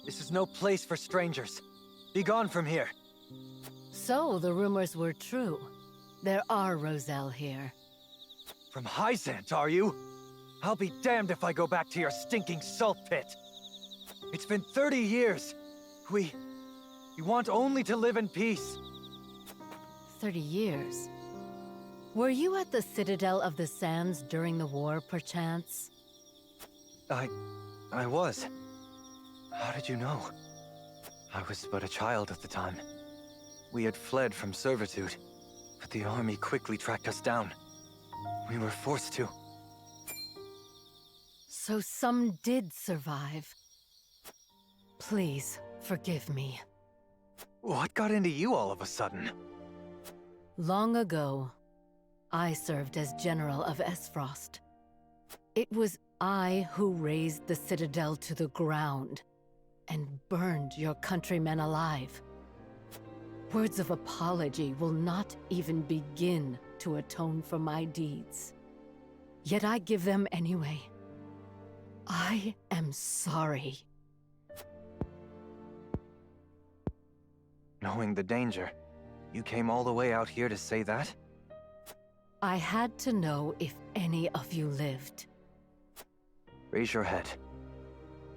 This is no place for strangers. Be gone from here. So, the rumors were true. There are Roselle here. From Hyzant, are you? I'll be damned if I go back to your stinking salt pit. It's been 30 years. We want only to live in peace. 30 years? Were you at the Citadel of the Sands during the war, perchance? I was. How did you know? I was but a child at the time. We had fled from servitude, but the army quickly tracked us down. We were forced to. So some did survive. Please, forgive me. What got into you all of a sudden? Long ago, I served as General of Esfrost. It was I who razed the Citadel to the ground and burned your countrymen alive. Words of apology will not even begin to atone for my deeds. Yet I give them anyway. I am sorry. Knowing the danger, you came all the way out here to say that? I had to know if any of you lived. Raise your head.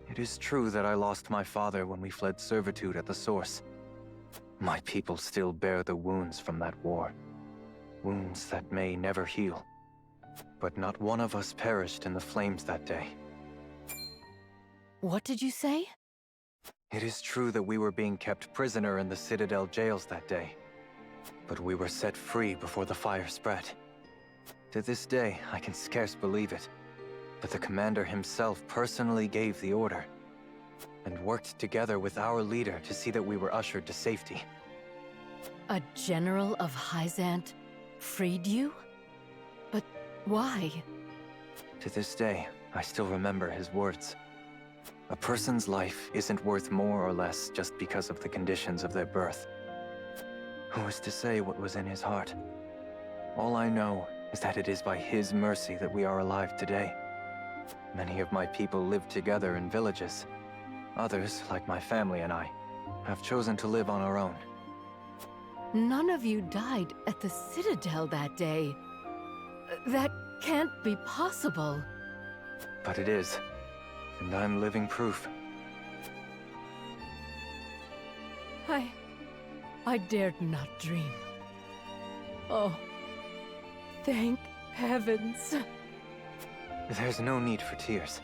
It is true that I lost my father when we fled servitude at the Source. My people still bear the wounds from that war. Wounds that may never heal. But not one of us perished in the flames that day. What did you say? It is true that we were being kept prisoner in the Citadel jails that day. But we were set free before the fire spread. To this day, I can scarce believe it. But the commander himself personally gave the order, and worked together with our leader to see that we were ushered to safety. A general of Hyzant freed you? But why? To this day, I still remember his words. A person's life isn't worth more or less just because of the conditions of their birth. Who is to say what was in his heart? All I know is that it is by his mercy that we are alive today. Many of my people live together in villages. Others, like my family and I, have chosen to live on our own. None of you died at the Citadel that day. That can't be possible. But it is, and I'm living proof. I dared not dream. Oh, thank heavens. There's no need for tears.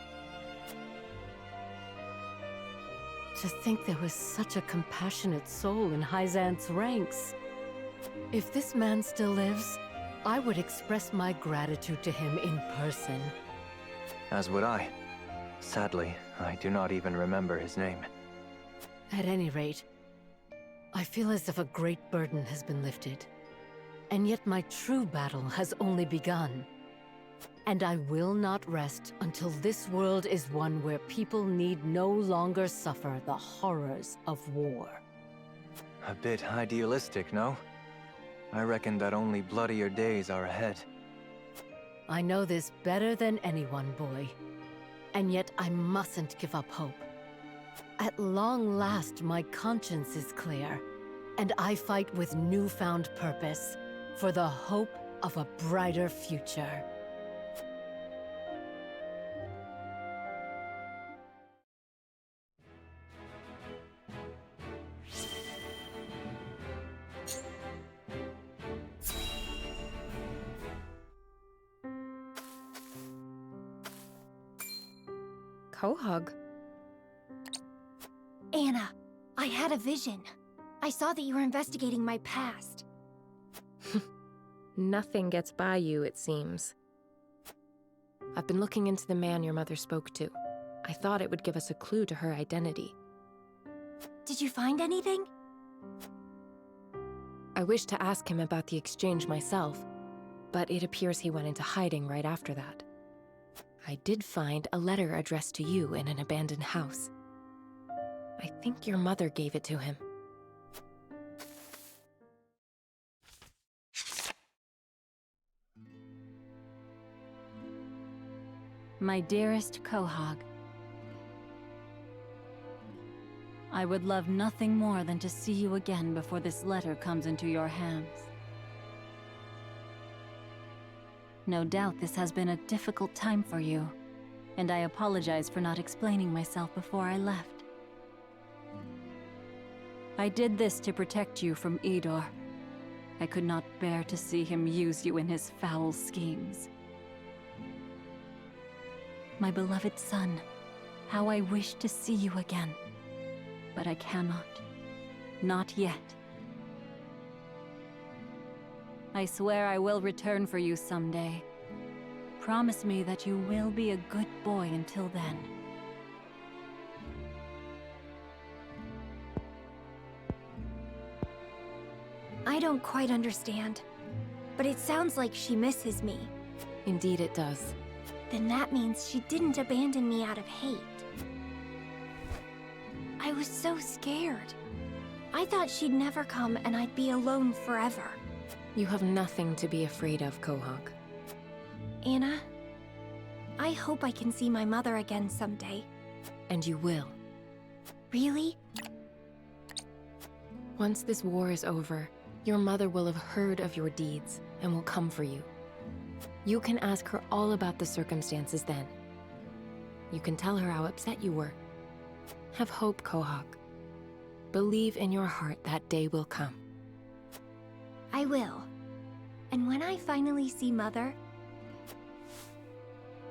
To think there was such a compassionate soul in Hyzant's ranks. If this man still lives, I would express my gratitude to him in person. As would I. Sadly, I do not even remember his name. At any rate, I feel as if a great burden has been lifted. And yet my true battle has only begun. And I will not rest until this world is one where people need no longer suffer the horrors of war. A bit idealistic, no? I reckon that only bloodier days are ahead. I know this better than anyone, boy. And yet I mustn't give up hope. At long last, my conscience is clear, and I fight with newfound purpose for the hope of a brighter future. Quahog. Anna, I had a vision. I saw that you were investigating my past. Nothing gets by you, it seems. I've been looking into the man your mother spoke to. I thought it would give us a clue to her identity. Did you find anything? I wished to ask him about the exchange myself, but it appears he went into hiding right after that. I did find a letter addressed to you in an abandoned house. I think your mother gave it to him. My dearest Quahog, I would love nothing more than to see you again before this letter comes into your hands. No doubt this has been a difficult time for you, and I apologize for not explaining myself before I left. I did this to protect you from Idor. I could not bear to see him use you in his foul schemes. My beloved son, how I wish to see you again. But I cannot. Not yet. I swear I will return for you someday. Promise me that you will be a good boy until then. I don't quite understand, but it sounds like she misses me. Indeed it does. Then that means she didn't abandon me out of hate. I was so scared. I thought she'd never come and I'd be alone forever. You have nothing to be afraid of, Quahog. Anna, I hope I can see my mother again someday. And you will. Really? Once this war is over, your mother will have heard of your deeds and will come for you. You can ask her all about the circumstances then. You can tell her how upset you were. Have hope, Quahog. Believe in your heart that day will come. I will. And when I finally see Mother,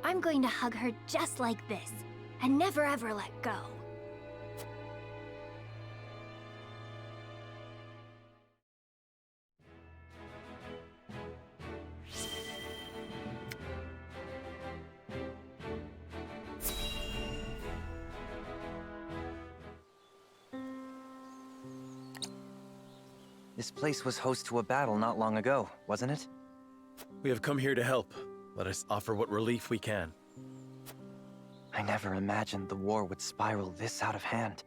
I'm going to hug her just like this, and never ever let go. This place was host to a battle not long ago, wasn't it? We have come here to help. Let us offer what relief we can. I never imagined the war would spiral this out of hand.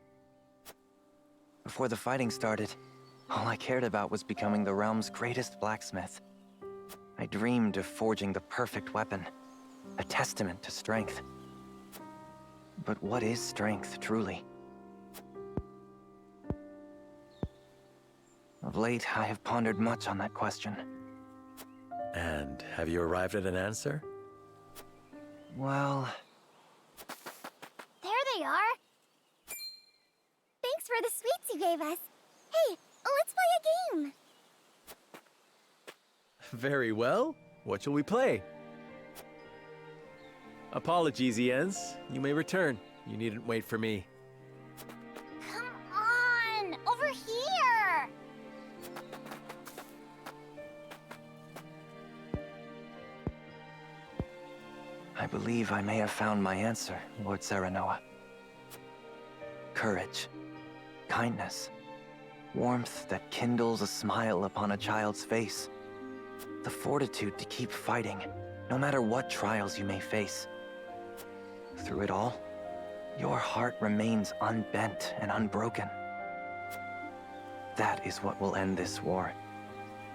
Before the fighting started, all I cared about was becoming the realm's greatest blacksmith. I dreamed of forging the perfect weapon, a testament to strength. But what is strength, truly? Of late, I have pondered much on that question. And have you arrived at an answer? Well... There they are! Thanks for the sweets you gave us. Hey, let's play a game! Very well. What shall we play? Apologies, Iens. You may return. You needn't wait for me. Come on! Over here! I believe I may have found my answer, Lord Serenoa. Courage, kindness, warmth that kindles a smile upon a child's face. The fortitude to keep fighting, no matter what trials you may face. Through it all, your heart remains unbent and unbroken. That is what will end this war.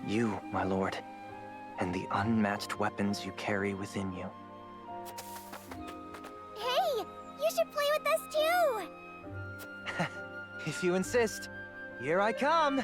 You, my lord, and the unmatched weapons you carry within you. Hey, you should play with us too! If you insist, here I come!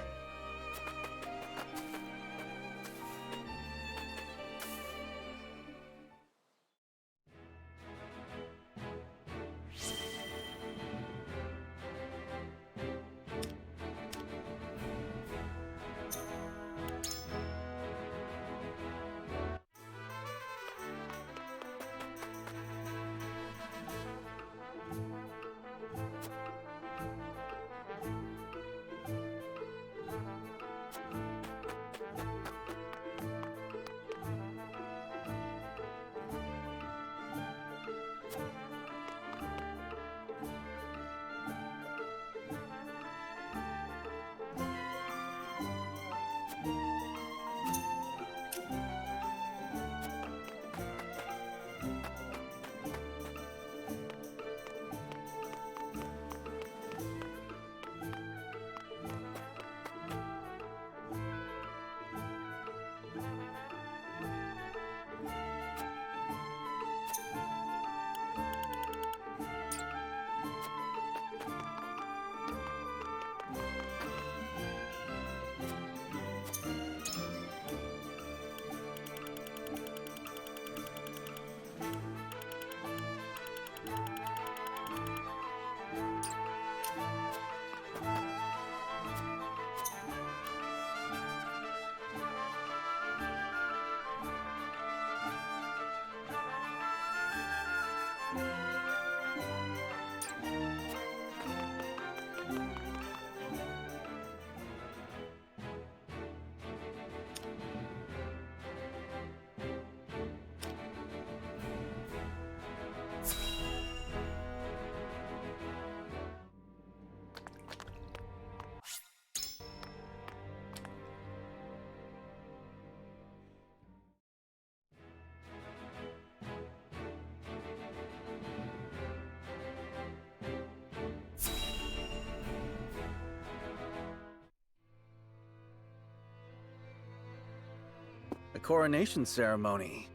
coronation ceremony.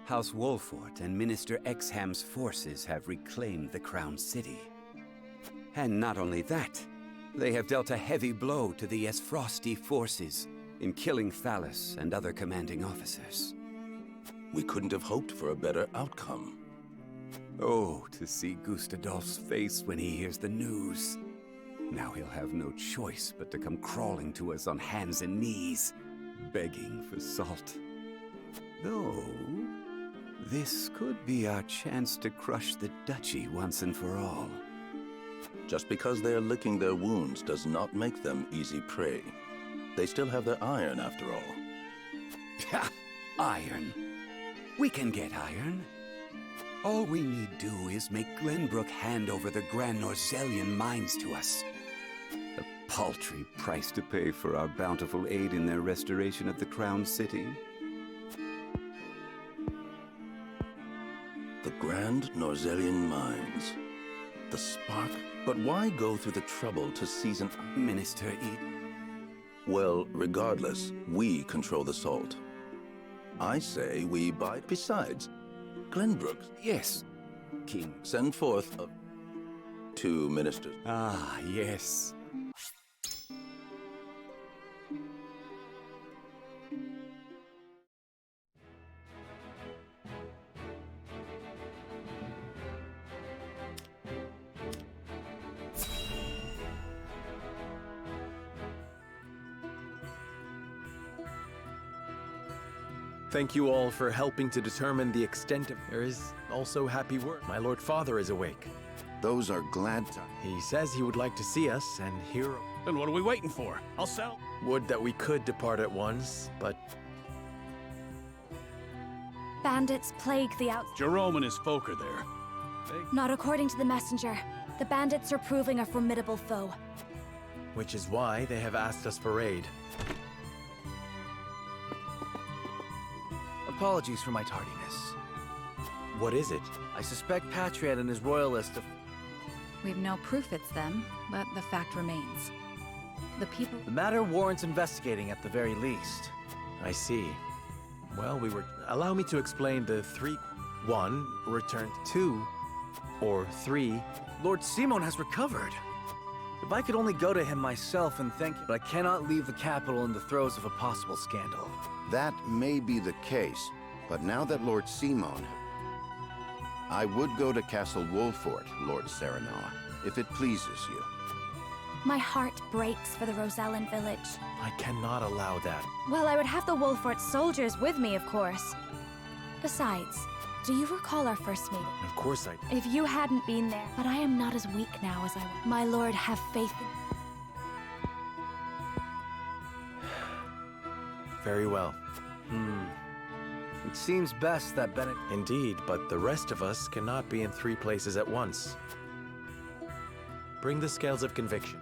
House Wolfort and Minister Exham's forces have reclaimed the Crown City. And not only that, they have dealt a heavy blow to the Esfrosti forces in killing Thallus and other commanding officers. We couldn't have hoped for a better outcome. Oh, to see Gustadolf's face when he hears the news. Now he'll have no choice but to come crawling to us on hands and knees, begging for salt. Though, this could be our chance to crush the Duchy once and for all. Just because they're licking their wounds does not make them easy prey. They still have their iron, after all. Ha! Iron. We can get iron. All we need do is make Glenbrook hand over the Grand Norzelian mines to us. A paltry price to pay for our bountiful aid in their restoration of the Crown City. The Grand Norzelian mines. The spark. But why go through the trouble to season... Minister Eden. Well, regardless, we control the salt. I say we buy... Besides, Glenbrook... Yes, King. Send forth 2 ministers. Ah, yes. Thank you all for helping to determine the extent of... There is also happy word. My Lord Father is awake. Those are glad times. He says he would like to see us and hear... Then what are we waiting for? I'll sell. Would that we could depart at once, but... Bandits plague the out... Jerome and his folk are there. Not according to the messenger. The bandits are proving a formidable foe. Which is why they have asked us for aid. Apologies for my tardiness. What is it? I suspect Patriot and his royalist of... We've no proof it's them, but the fact remains. The people... The matter warrants investigating at the very least. I see. Well, we were... Allow me to explain the 3... 1, returned 2, or 3... Lord Simon has recovered. If I could only go to him myself and thank him, but I cannot leave the capital in the throes of a possible scandal. That may be the case, but now that Lord Simon... I would go to Castle Wolfort, Lord Serenoa, if it pleases you. My heart breaks for the Rosellan village. I cannot allow that. Well, I would have the Wolfort soldiers with me, of course. Besides, do you recall our first meeting? Of course I do. If you hadn't been there, but I am not as weak now as I was. My lord, have faith in... Very well. It seems best that Bennett... Indeed, but the rest of us cannot be in 3 places at once. Bring the scales of conviction.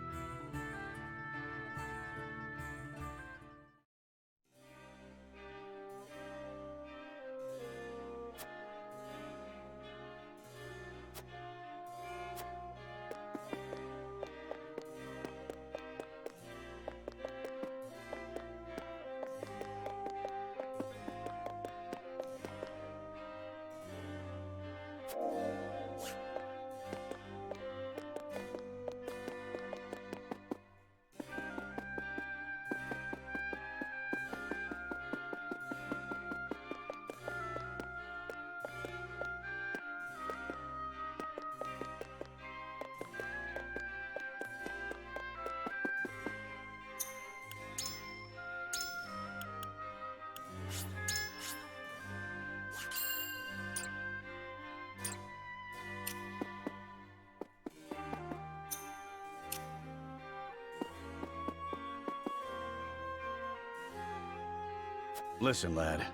Listen, lad.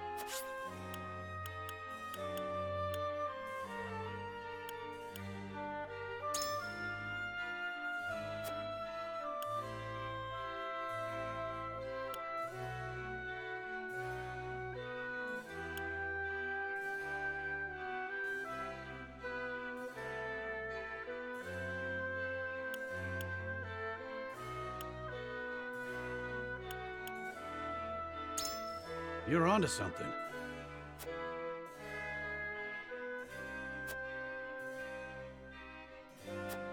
You're onto something.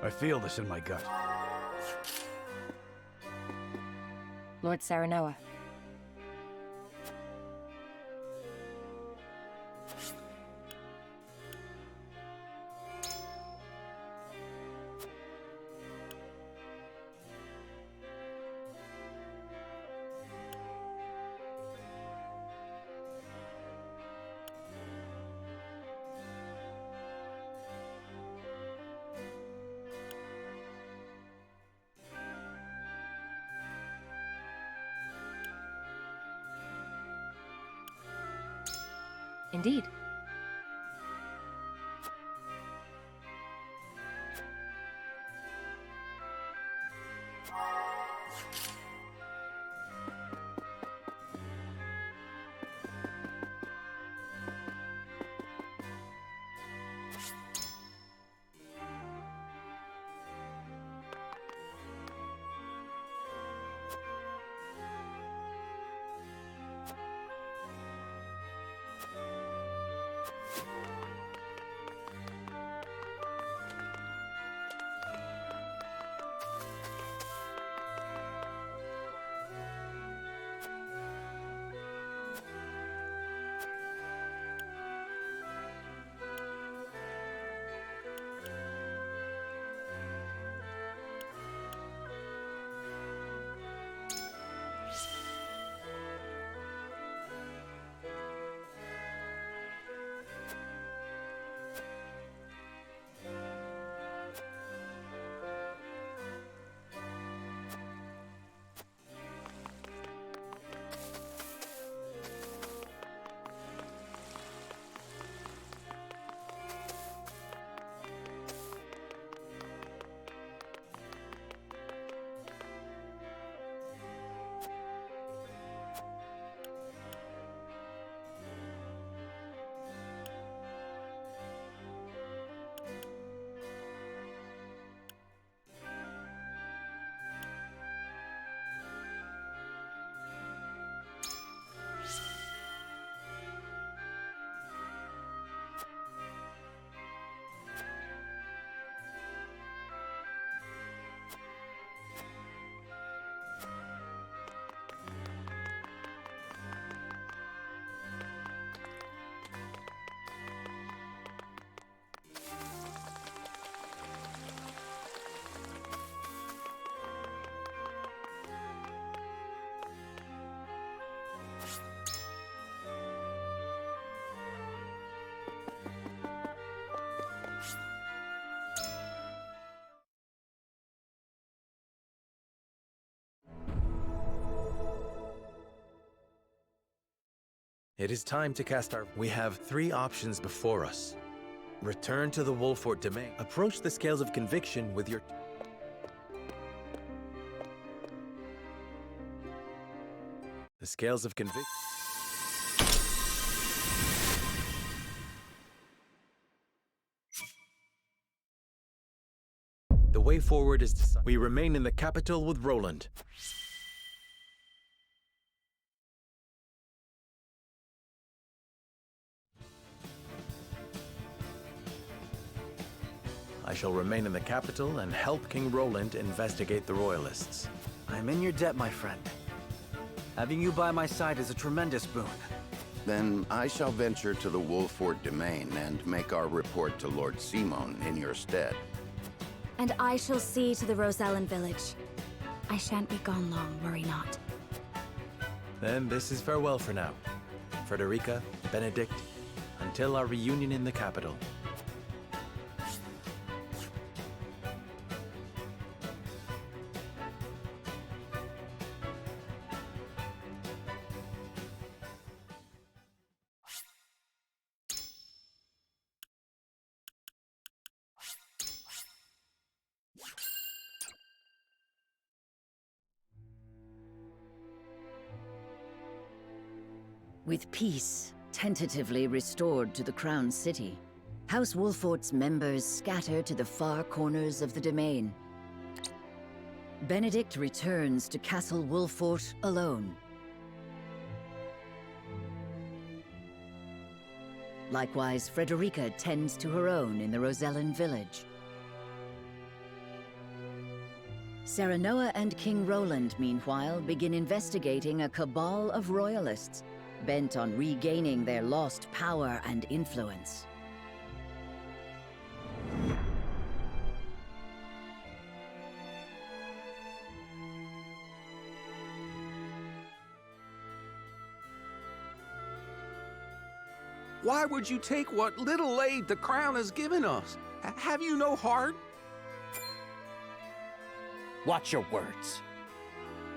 I feel this in my gut. Lord Saranoa. Indeed. It is time to cast our... We have 3 options before us. Return to the Wolfort Domain. Approach the scales of conviction with your... The scales of conviction... The way forward is to... We remain in the capital with Roland. I shall remain in the capital and help King Roland investigate the Royalists. I'm in your debt, my friend. Having you by my side is a tremendous boon. Then I shall venture to the Wolfort Domain and make our report to Lord Simon in your stead. And I shall see to the Rosellen village. I shan't be gone long, worry not. Then this is farewell for now. Frederica, Benedict, until our reunion in the capital. With peace tentatively restored to the Crown City, House Wolfort's members scatter to the far corners of the domain. Benedict returns to Castle Wolfort alone. Likewise, Frederica tends to her own in the Rosellan village. Serenoa and King Roland, meanwhile, begin investigating a cabal of royalists, bent on regaining their lost power and influence. Why would you take what little aid the crown has given us? Have you no heart? Watch your words.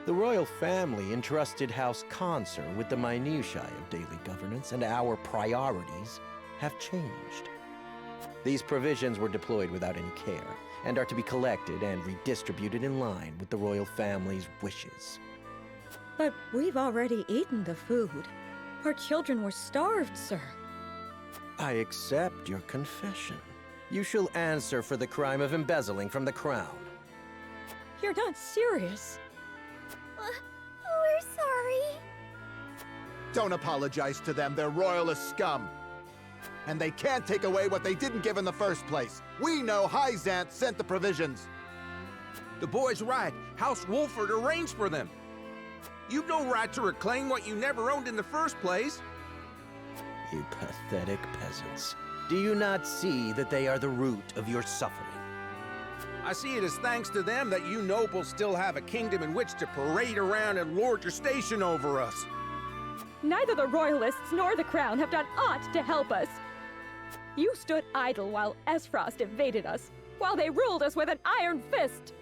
The royal family entrusted House Consor with the minutiae of daily governance, and our priorities have changed. These provisions were deployed without any care, and are to be collected and redistributed in line with the royal family's wishes. But we've already eaten the food. Our children were starved, sir. I accept your confession. You shall answer for the crime of embezzling from the crown. You're not serious. We're sorry. Don't apologize to them. They're royalist scum. And they can't take away what they didn't give in the first place. We know Hyzant sent the provisions. The boy's right. House Wolford arranged for them. You've no right to reclaim what you never owned in the first place. You pathetic peasants. Do you not see that they are the root of your suffering? I see it as thanks to them that you nobles still have a kingdom in which to parade around and lord your station over us. Neither the royalists nor the crown have done aught to help us. You stood idle while Esfrost invaded us, while they ruled us with an iron fist.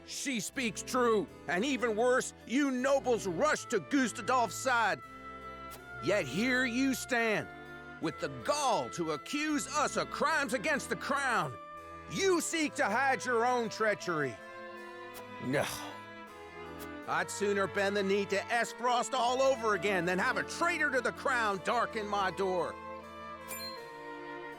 She speaks true, and even worse, you nobles rushed to Gustadolf's side. Yet here you stand, with the gall to accuse us of crimes against the crown. You seek to hide your own treachery. No. I'd sooner bend the knee to Esfrost all over again than have a traitor to the crown darken my door.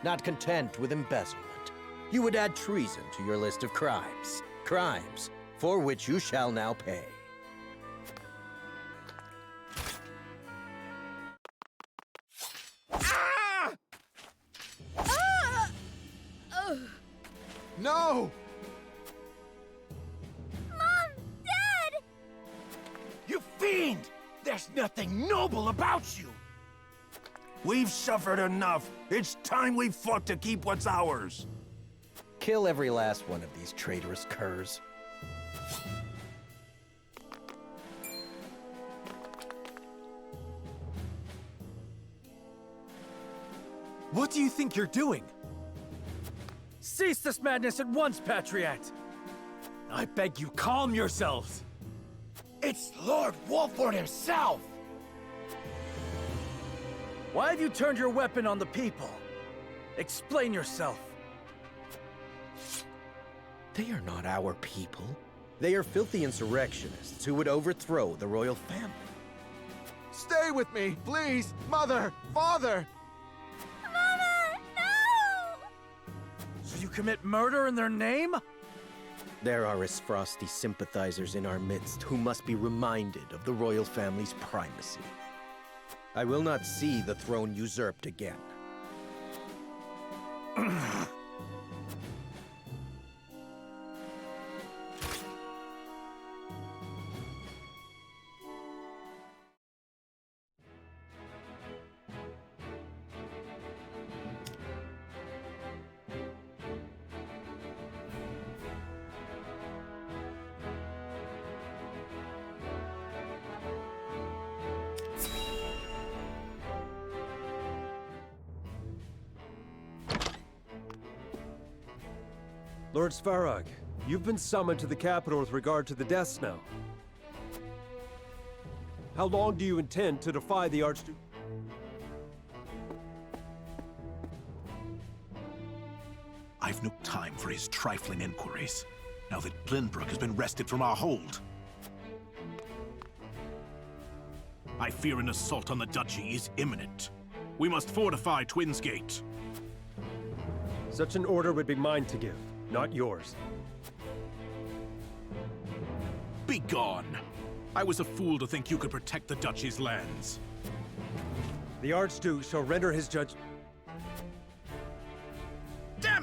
Not content with embezzlement, you would add treason to your list of crimes. Crimes for which you shall now pay. No! Mom! Dad! You fiend! There's nothing noble about you! We've suffered enough. It's time we fought to keep what's ours. Kill every last one of these traitorous curs. What do you think you're doing? Cease this madness at once, Patriot! I beg you, calm yourselves! It's Lord Wolford himself! Why have you turned your weapon on the people? Explain yourself. They are not our people. They are filthy insurrectionists who would overthrow the royal family. Stay with me, please! Mother! Father! Mama! No! So you commit murder in their name? There are Esfrosti sympathizers in our midst who must be reminded of the royal family's primacy. I will not see the throne usurped again. Lord Svarog, you've been summoned to the capital with regard to the death snow. How long do you intend to defy the Archduke? I've no time for his trifling inquiries, now that Glenbrook has been wrested from our hold. I fear an assault on the duchy is imminent. We must fortify Twins Gate. Such an order would be mine to give, not yours. Begone! I was a fool to think you could protect the duchy's lands. The Archduke shall render his judge...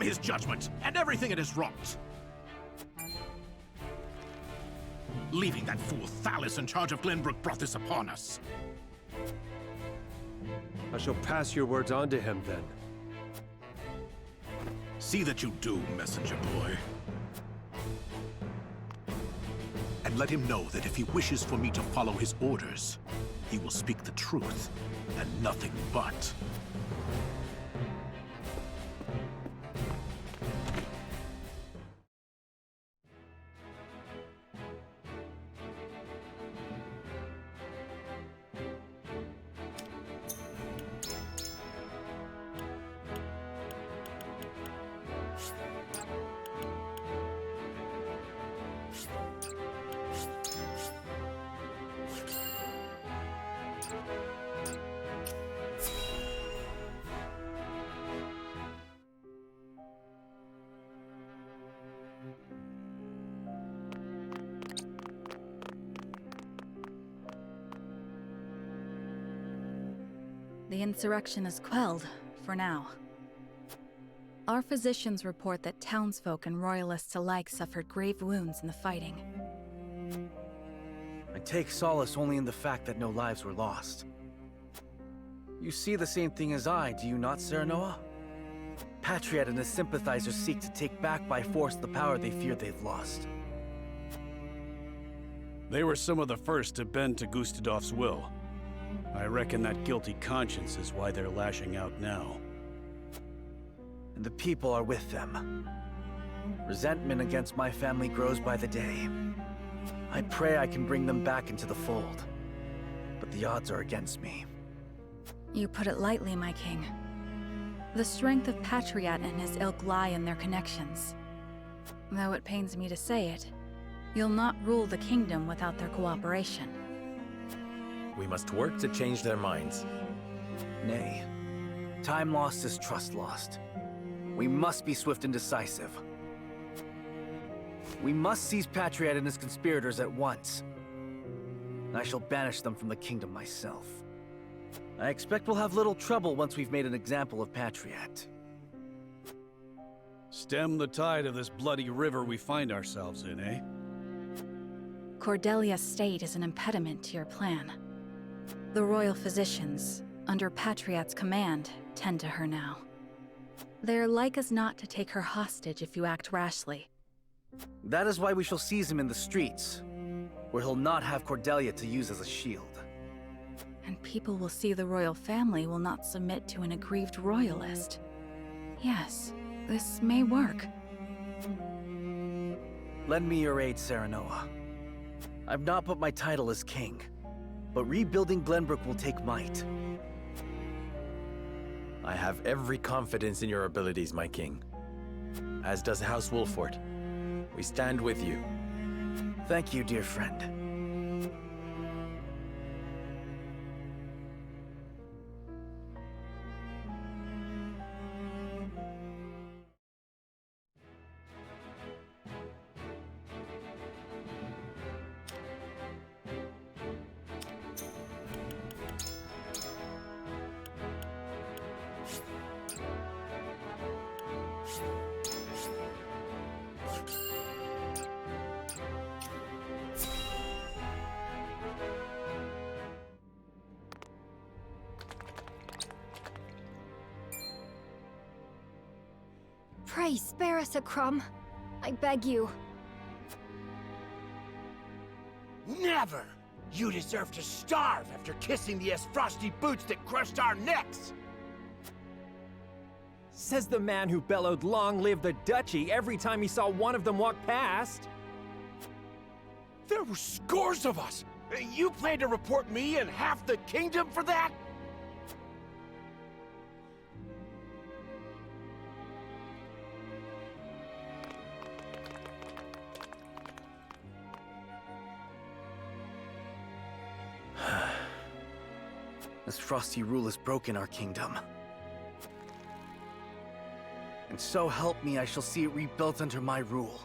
his judgment and everything it has wrought. Leaving that fool Thallus in charge of Glenbrook brought this upon us. I shall pass your words on to him, then. See that you do, messenger boy. And let him know that if he wishes for me to follow his orders, he will speak the truth and nothing but. The insurrection is quelled, for now. Our physicians report that townsfolk and royalists alike suffered grave wounds in the fighting. I take solace only in the fact that no lives were lost. You see the same thing as I, do you not, Serenoa? Patriot and his sympathizers seek to take back by force the power they fear they've lost. They were some of the first to bend to Gustadolf's will. I reckon that guilty conscience is why they're lashing out now. And the people are with them. Resentment against my family grows by the day. I pray I can bring them back into the fold. But the odds are against me. You put it lightly, my king. The strength of Patriot and his ilk lie in their connections. Though it pains me to say it, you'll not rule the kingdom without their cooperation. We must work to change their minds. Nay. Time lost is trust lost. We must be swift and decisive. We must seize Patriot and his conspirators at once. And I shall banish them from the kingdom myself. I expect we'll have little trouble once we've made an example of Patriot. Stem the tide of this bloody river we find ourselves in, eh? Cordelia's state is an impediment to your plan. The royal physicians, under Patriot's command, tend to her now. They're like as not to take her hostage if you act rashly. That is why we shall seize him in the streets, where he'll not have Cordelia to use as a shield. And people will see the royal family will not submit to an aggrieved royalist. Yes, this may work. Lend me your aid, Serenoa. I've not put my title as king, but rebuilding Glenbrook will take might. I have every confidence in your abilities, my king. As does House Wolfort. We stand with you. Thank you, dear friend. Pray spare us a crumb. I beg you. Never! You deserve to starve after kissing the frosty boots that crushed our necks! Says the man who bellowed "Long live the Duchy" every time he saw one of them walk past. There were scores of us! You plan to report me and half the kingdom for that? This frosty rule has broken our kingdom. And so help me, I shall see it rebuilt under my rule.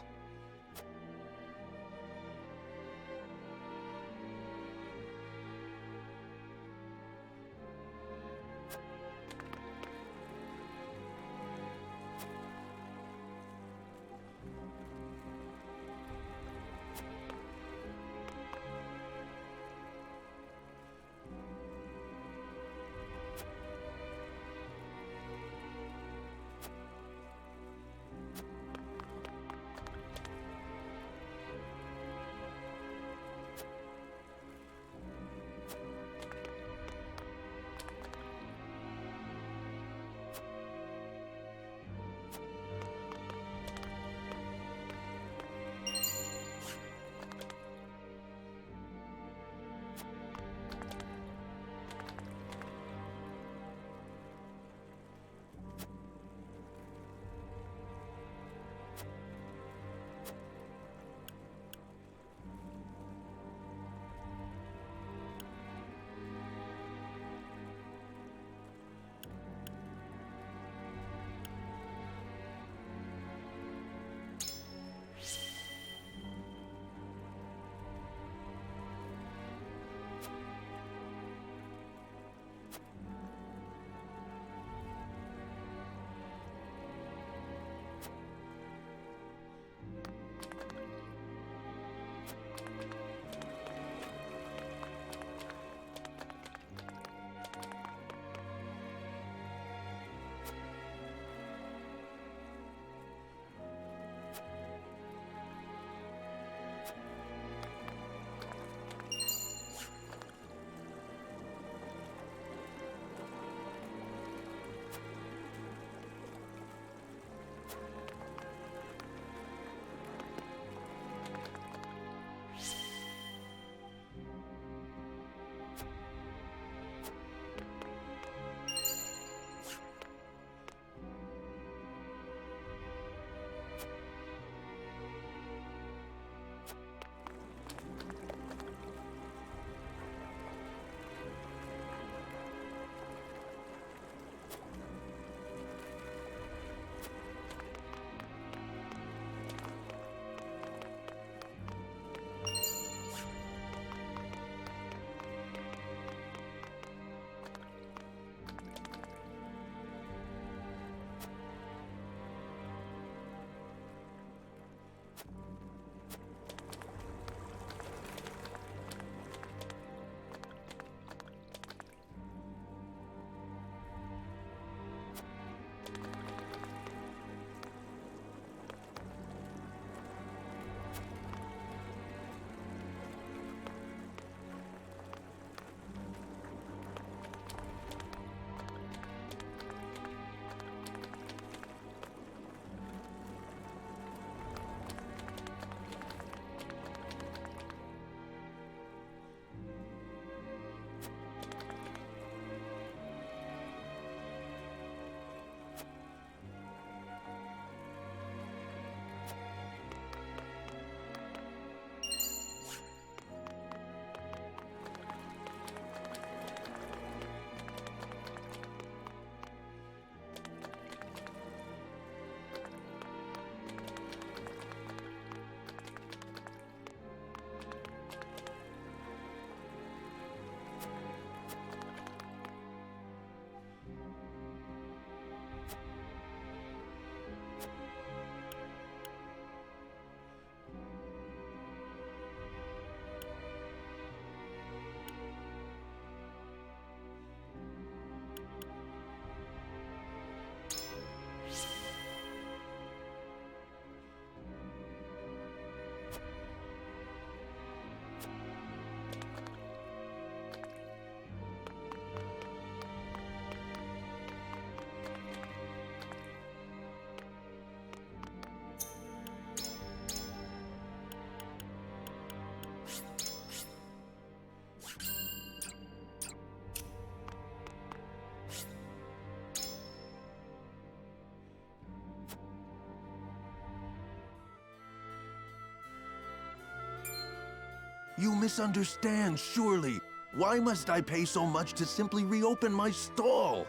You misunderstand, surely. Why must I pay so much to simply reopen my stall?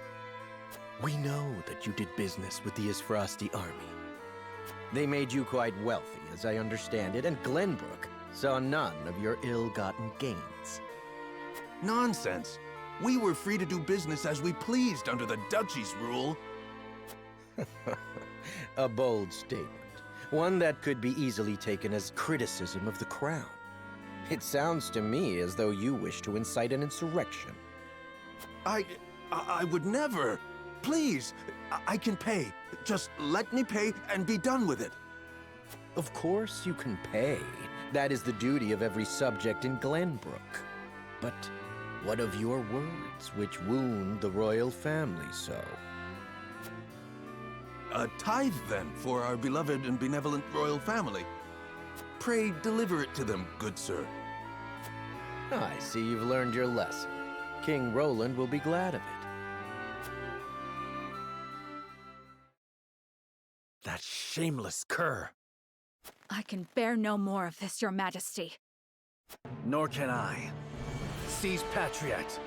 We know that you did business with the Isfrosti army. They made you quite wealthy, as I understand it, and Glenbrook saw none of your ill-gotten gains. Nonsense. We were free to do business as we pleased under the Duchy's rule. A bold statement. One that could be easily taken as criticism of the crown. It sounds to me as though you wish to incite an insurrection. I would never. Please, I can pay. Just let me pay and be done with it. Of course you can pay. That is the duty of every subject in Glenbrook. But what of your words, which wound the royal family so? A tithe, then, for our beloved and benevolent royal family. Pray deliver it to them, good sir. I see you've learned your lesson. King Roland will be glad of it. That shameless cur! I can bear no more of this, Your Majesty. Nor can I. Seize Patriot!